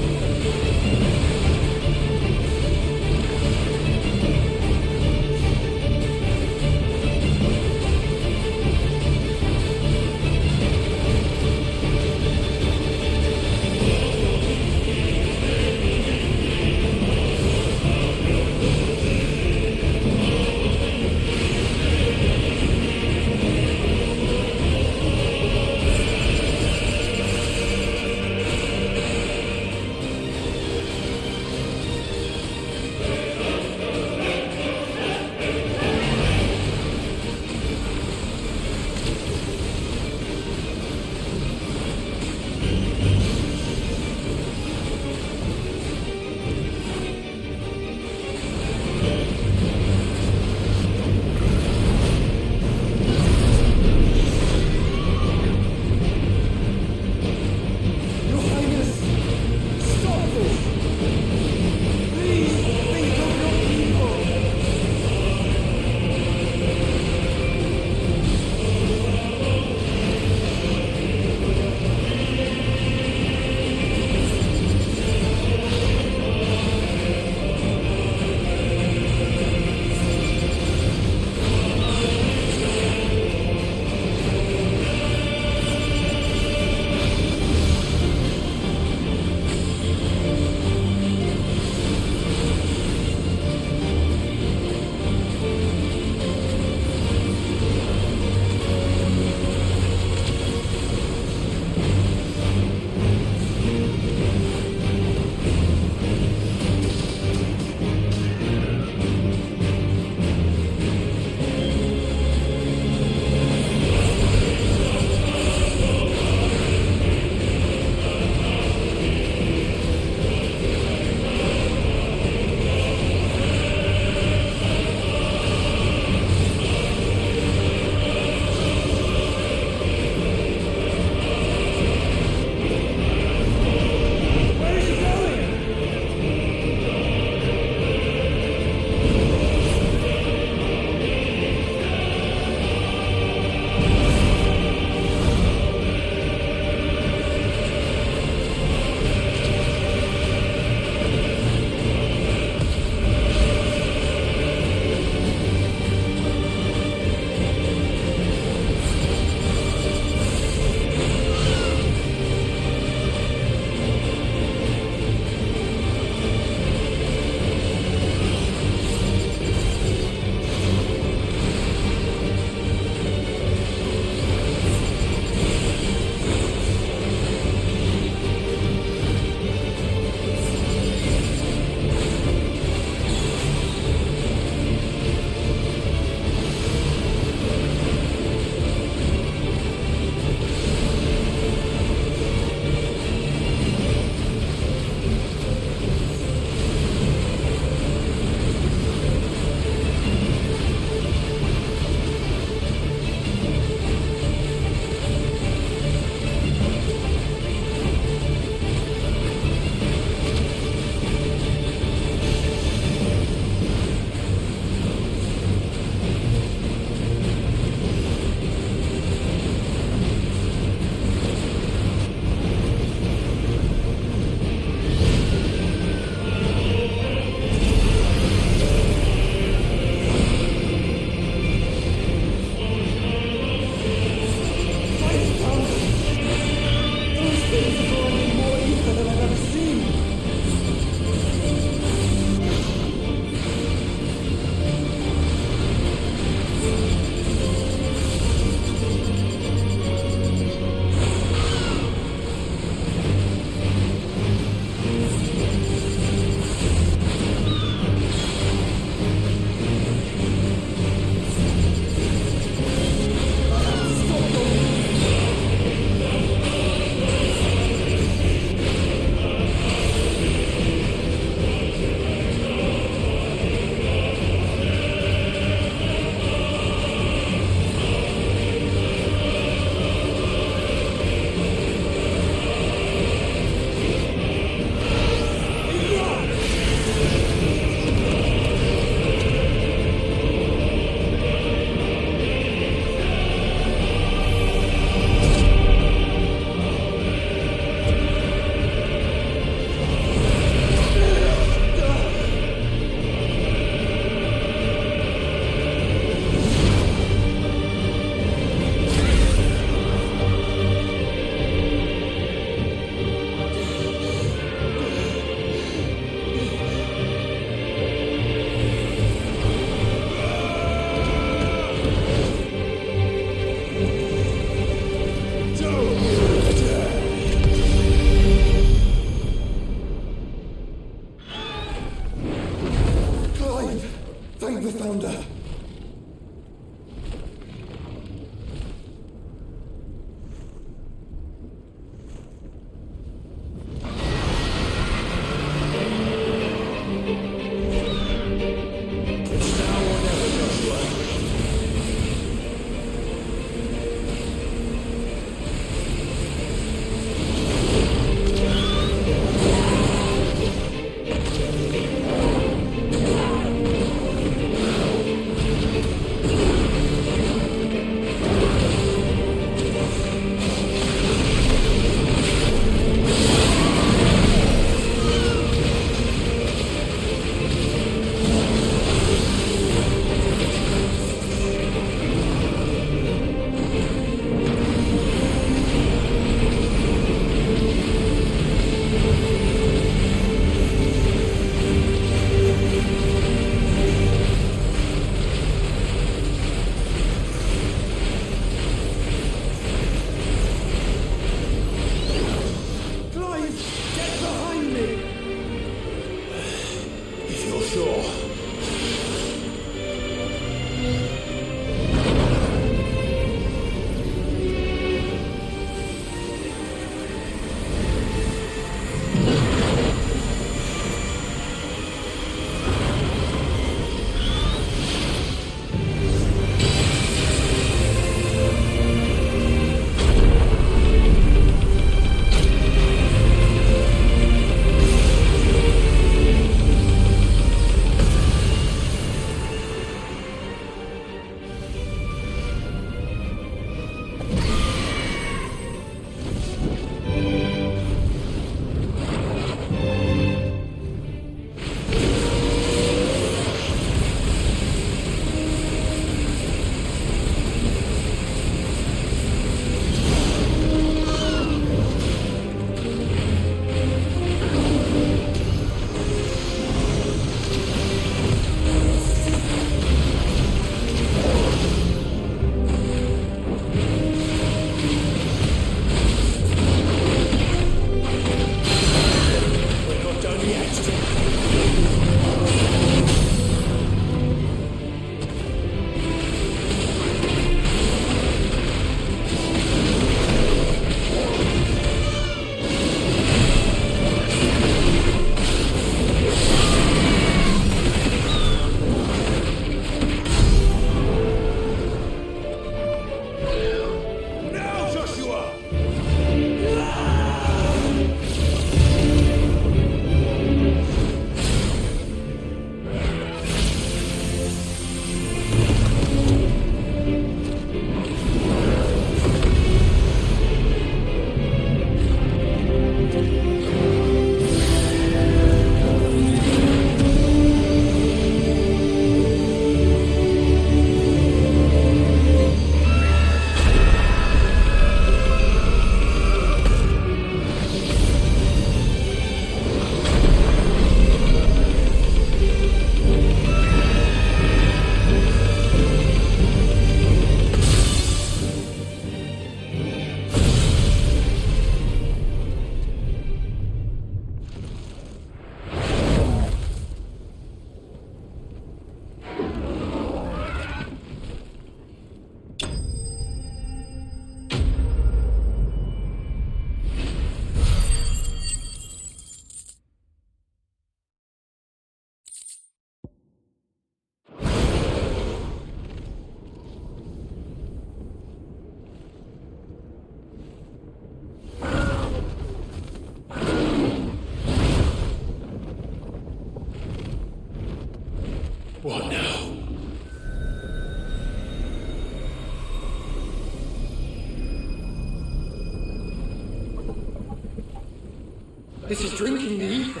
This is drinking the ether.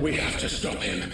We have to stop him.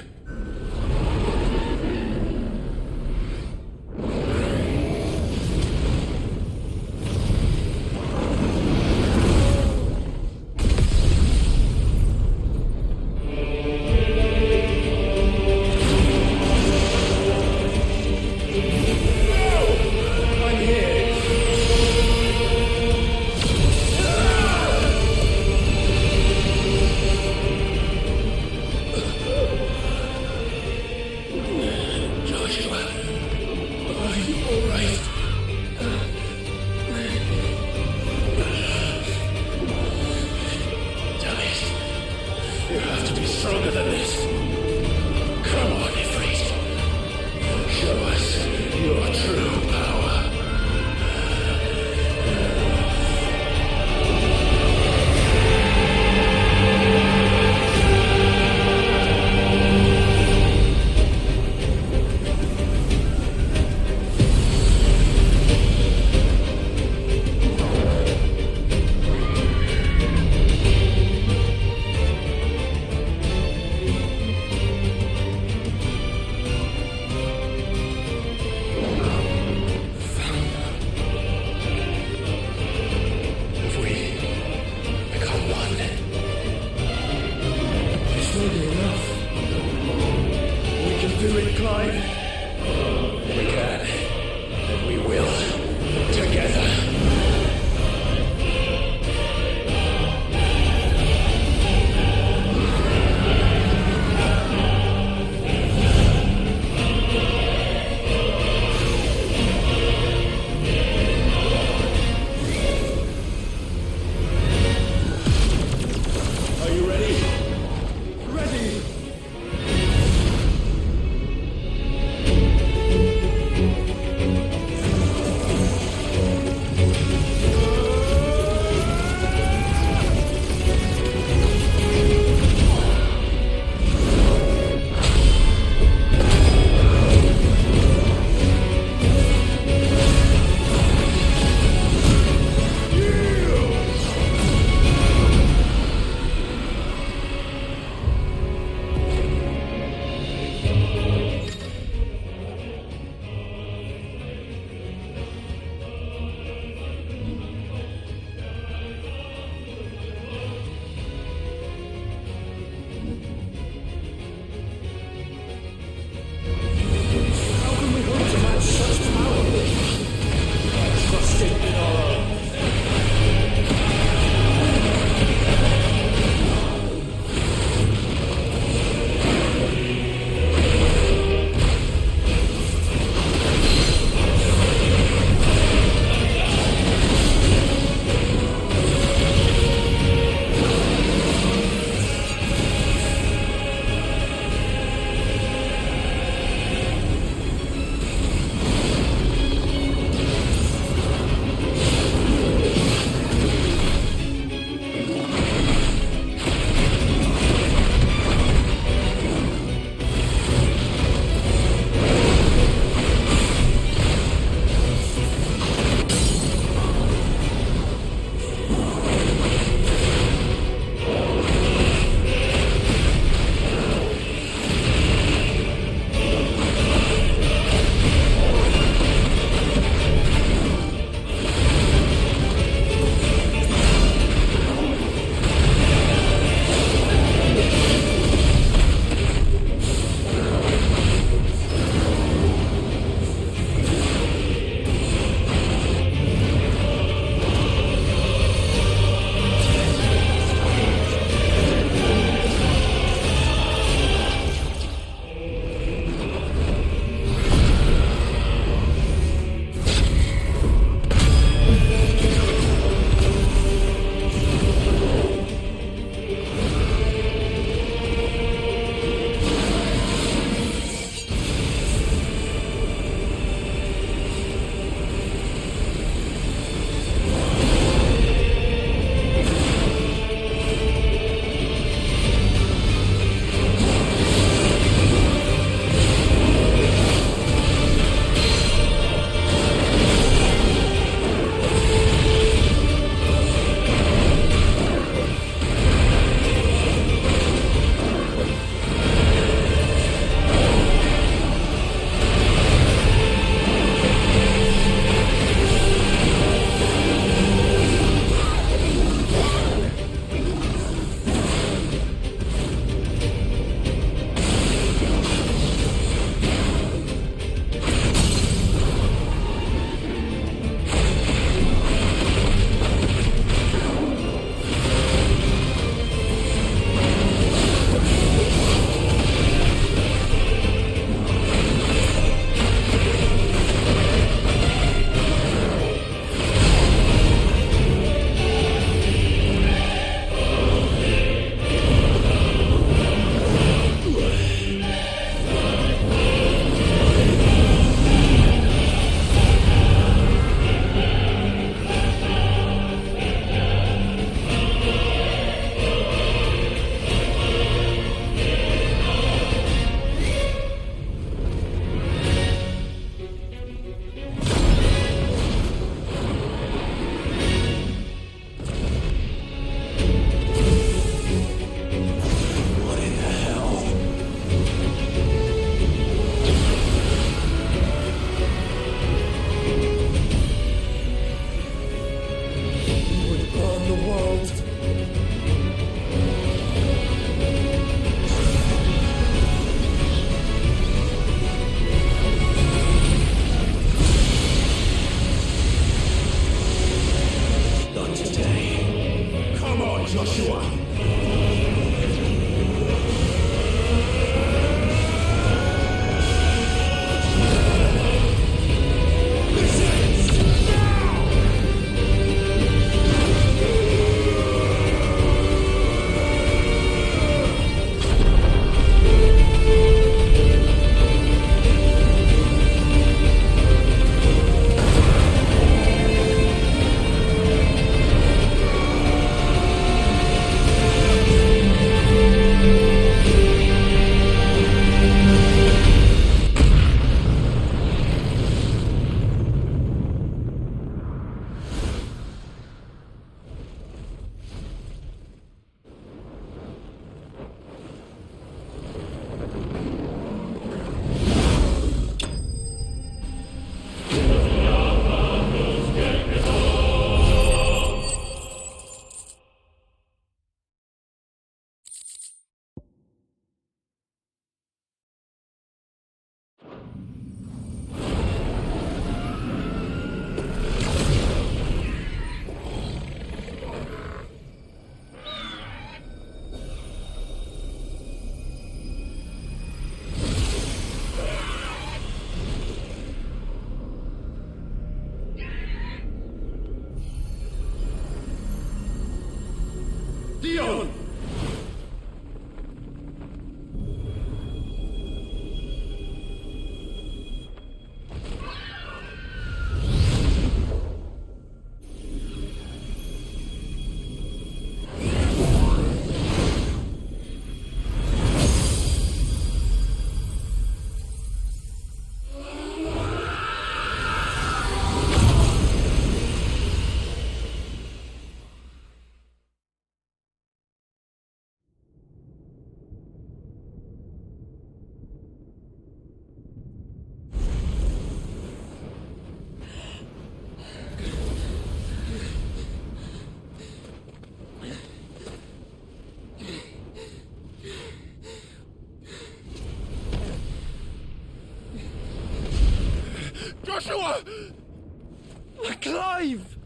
Clive!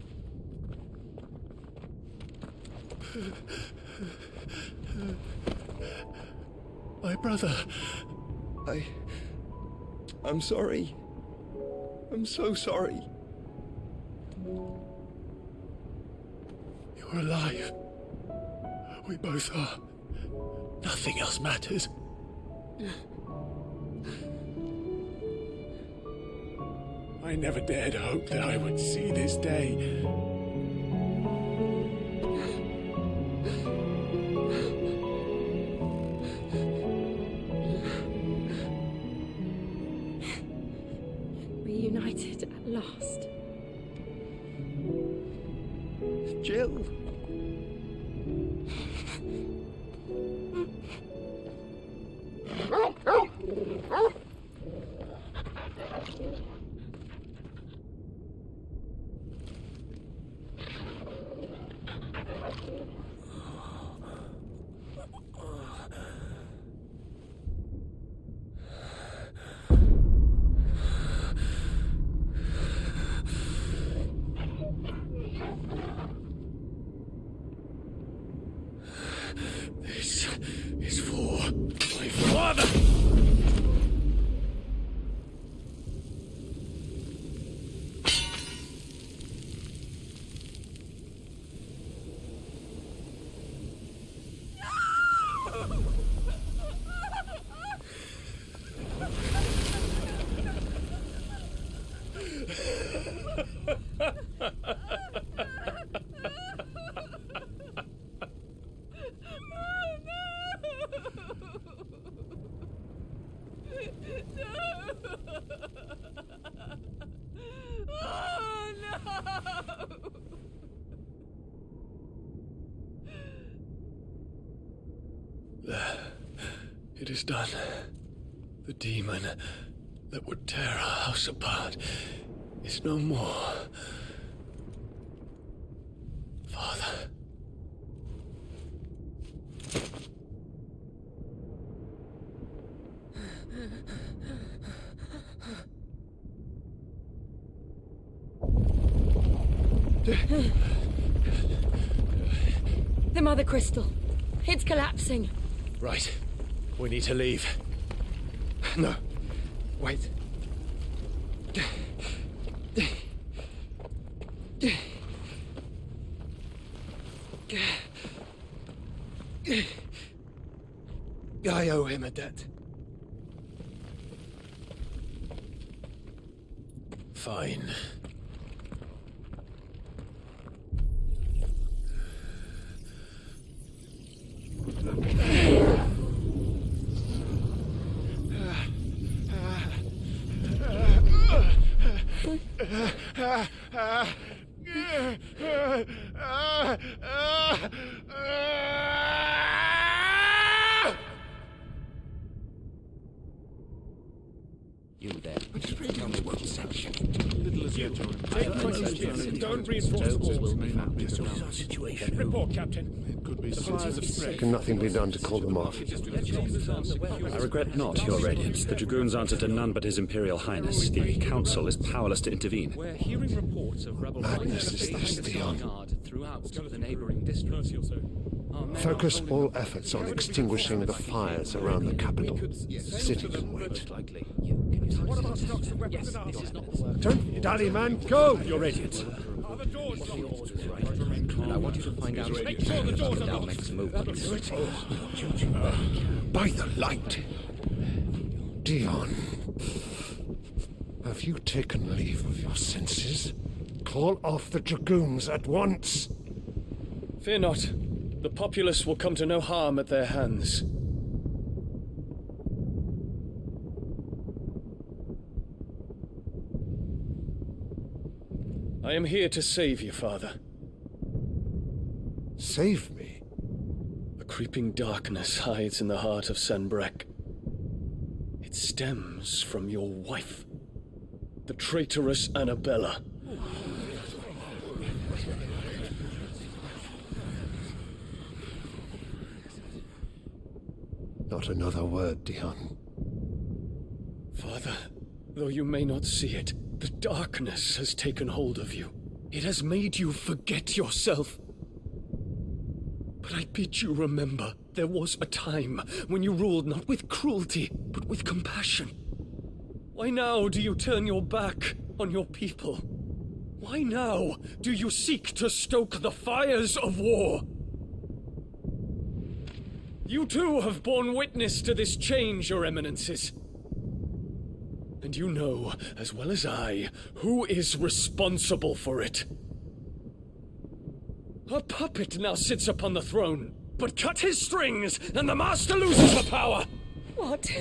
My brother. I'm sorry. I'm so sorry. You're alive. We both are. Nothing else matters. I never dared hope that I would see this day. Reunited at last. Jill. This is for my father! It is done. The demon that would tear our house apart is no more. Father. The Mother Crystal. It's collapsing. Right. We need to leave. No. Wait. I owe him a debt. Fine. You there. Tell me what section. Little as yet. Take 20 steps and don't reinforce the walls. Situation. Report, Captain. It could be Can nothing be done to call them off? I regret not, Your Radiance. The Dragoons answer to none but His Imperial Highness. The Council is powerless to intervene. We're hearing reports of rebel Madness is this, Theon. throughout the neighboring districts. Focus all efforts on extinguishing the fires around the capital. The city can wait. What about stocks of weapons and armor? Turn, Dally man, go! Your Radiance. Are the doors locked? And I want you to find out Make sure the doors are locked. makes a move on this. By the light. Dion. Have you taken leave of your senses? Call off the Dragoons at once. Fear not. The populace will come to no harm at their hands. I am here to save you, Father. Save me? A creeping darkness hides in the heart of Sanbreque. It stems from your wife, the traitorous Annabella. Not another word, Dion. Father, though you may not see it, The darkness has taken hold of you. It has made you forget yourself. But I bid you remember, there was a time when you ruled not with cruelty, but with compassion. Why now do you turn your back on your people? Why now do you seek to stoke the fires of war? You too have borne witness to this change, Your Eminences. And you know, as well as I, who is responsible for it. A puppet now sits upon the throne, but cut his strings, and the master loses the power! What?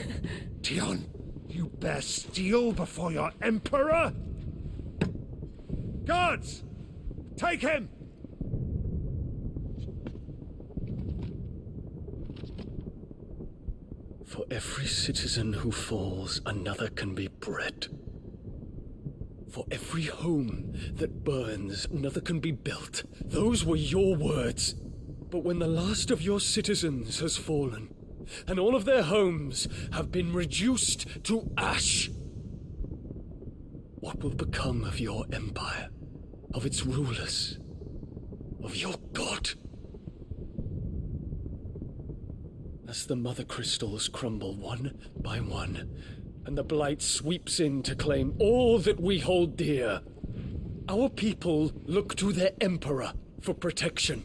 Dion, you bear steel before your emperor? Guards! Take him! For every citizen who falls, another can be bred. For every home that burns, another can be built. Those were your words. But when the last of your citizens has fallen, and all of their homes have been reduced to ash, what will become of your empire, of its rulers, of your god? As the mother crystals crumble one by one, and the blight sweeps in to claim all that we hold dear, our people look to their emperor for protection.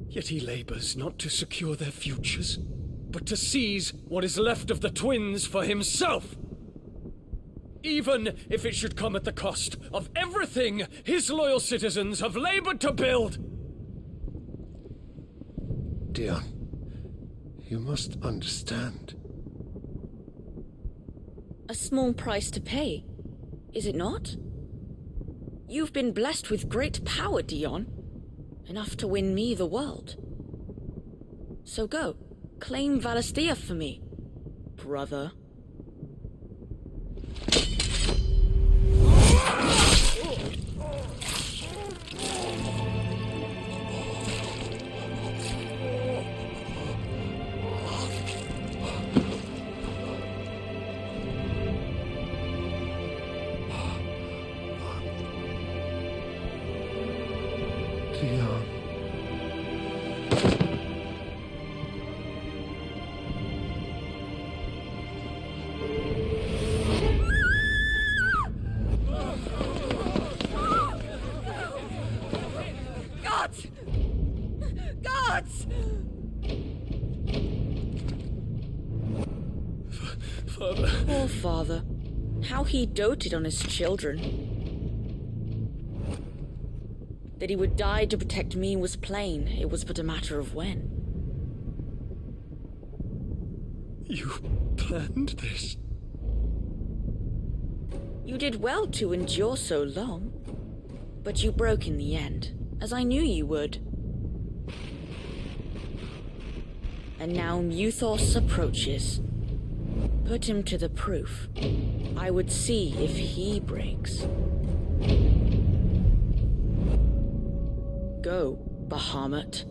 Yet he labors not to secure their futures, but to seize what is left of the twins for himself. Even if it should come at the cost of everything his loyal citizens have labored to build. Dion, you must understand. A small price to pay, is it not? You've been blessed with great power, Dion. Enough to win me the world. So go, claim Valisthea for me, brother. Poor father. How he doted on his children. That he would die to protect me was plain. It was but a matter of when. You planned this? You did well to endure so long. But you broke in the end, as I knew you would. And now Muthos approaches. Put him to the proof. I would see if he breaks. Go, Bahamut.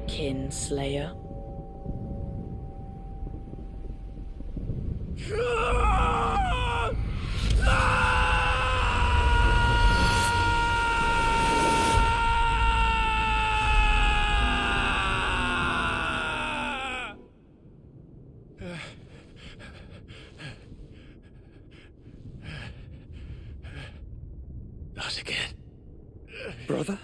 Kinslayer. Not again. Brother?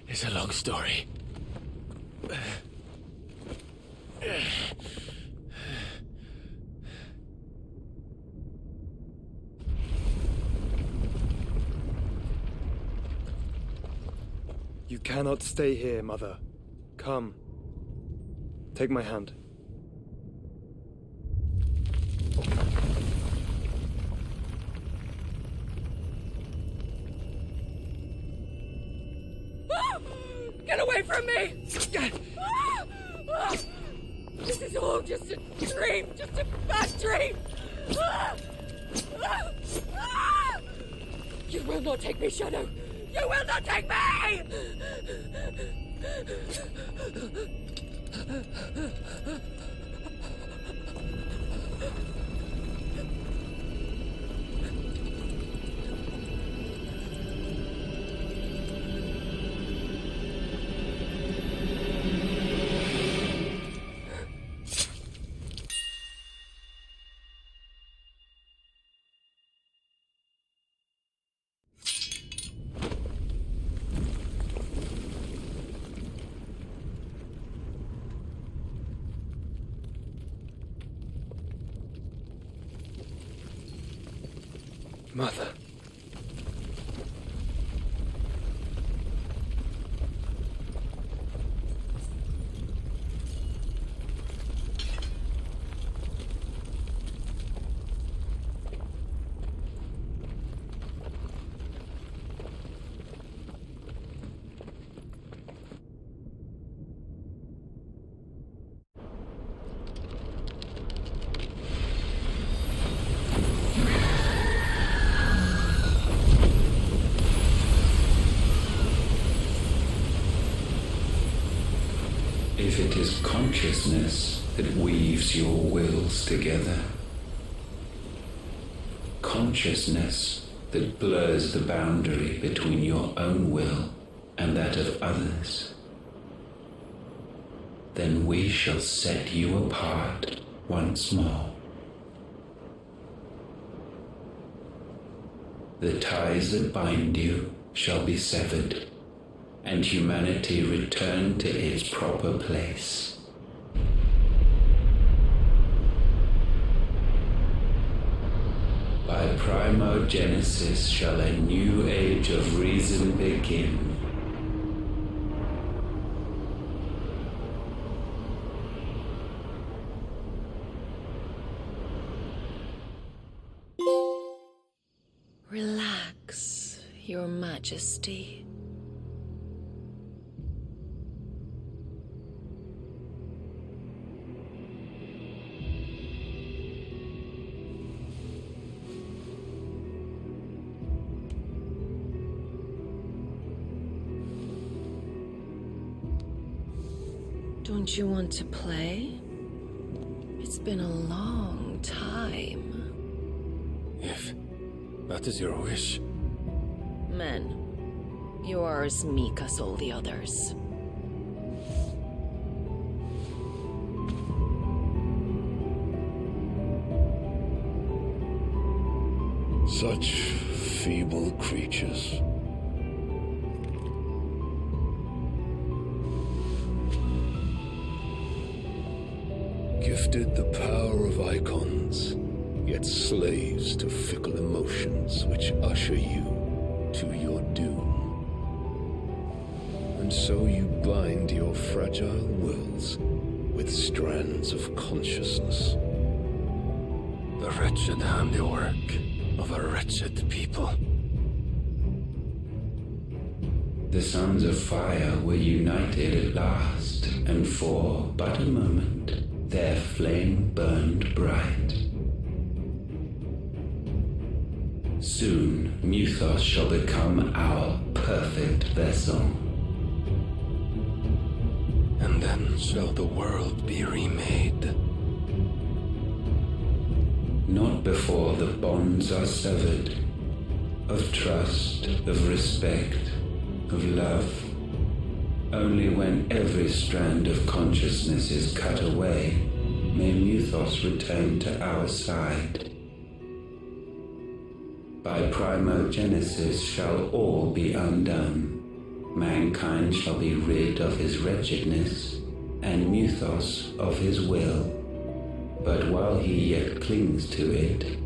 It's a long story. You cannot stay here, Mother. Come. Take my hand. Get away from me! This is all just a dream, just a bad dream! You will not take me, Shadow! You will not take me! Mother. If it is consciousness that weaves your wills together, consciousness that blurs the boundary between your own will and that of others, then we shall set you apart once more. The ties that bind you shall be severed, and humanity return to its proper place. By primogenesis shall a new age of reason begin. Relax, Your Majesty. Don't you want to play? It's been a long time. If that is your wish. Men, you are as meek as all the others. Such feeble creatures. Gifted the power of icons, yet slaves to fickle emotions which usher you to your doom. And so you bind your fragile wills with strands of consciousness. The wretched handiwork of a wretched people. The Sons of Fire were united at last, and for but a moment, their flame burned bright. Soon, Mythos shall become our perfect vessel. And then shall the world be remade. Not before the bonds are severed, of trust, of respect, of love. Only when every strand of consciousness is cut away, may Mythos return to our side. By primogenesis shall all be undone. Mankind shall be rid of his wretchedness, and Mythos of his will. But while he yet clings to it,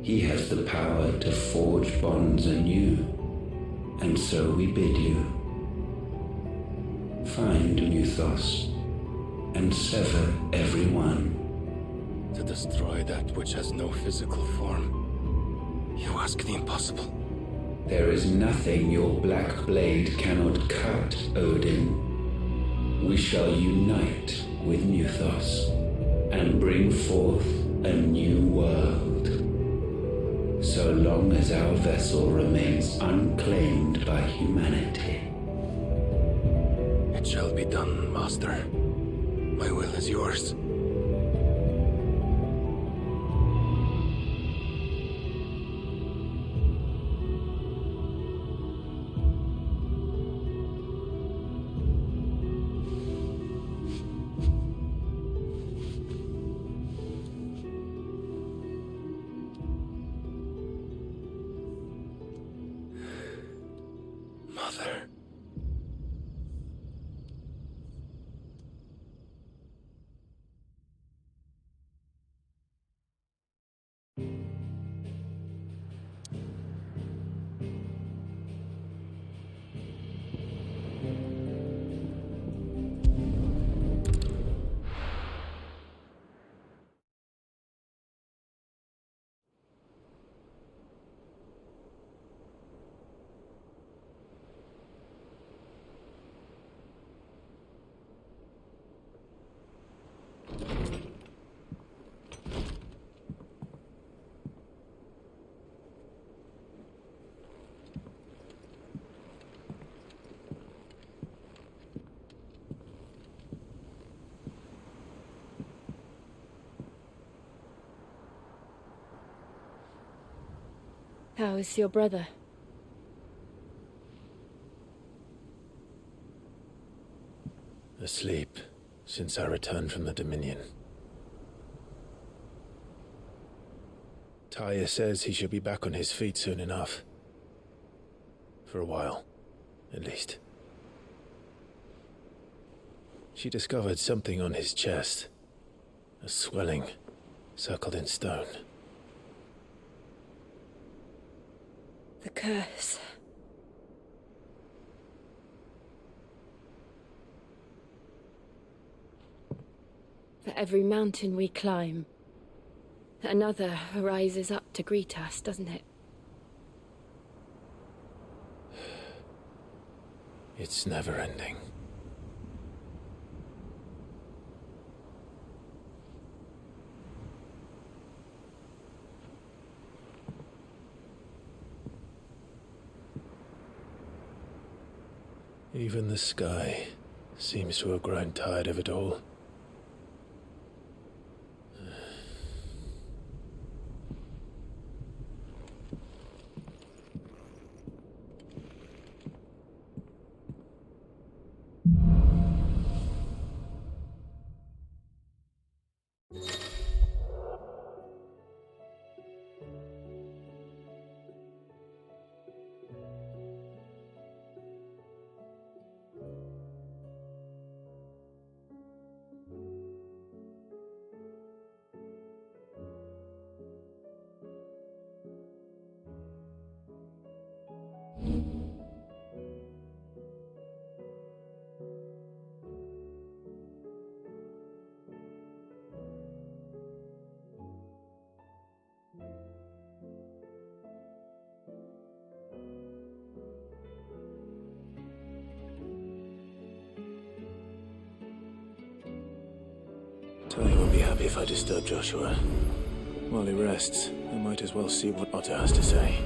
he has the power to forge bonds anew. And so we bid you, find Mythos, and sever every one. To destroy that which has no physical form. You ask the impossible. There is nothing your black blade cannot cut, Odin. We shall unite with Mythos, and bring forth a new world. So long as our vessel remains unclaimed by humanity. It shall be done, Master. My will is yours. Mother. How is your brother? Asleep since I returned from the Dominion. Taya says he should be back on his feet soon enough. For a while, at least. She discovered something on his chest. A swelling, circled in stone. The curse. For every mountain we climb, another rises up to greet us, doesn't it? It's never ending. Even the sky seems to have grown tired of it all. Taya won't be happy if I disturb Joshua. While he rests, I might as well see what Otto has to say.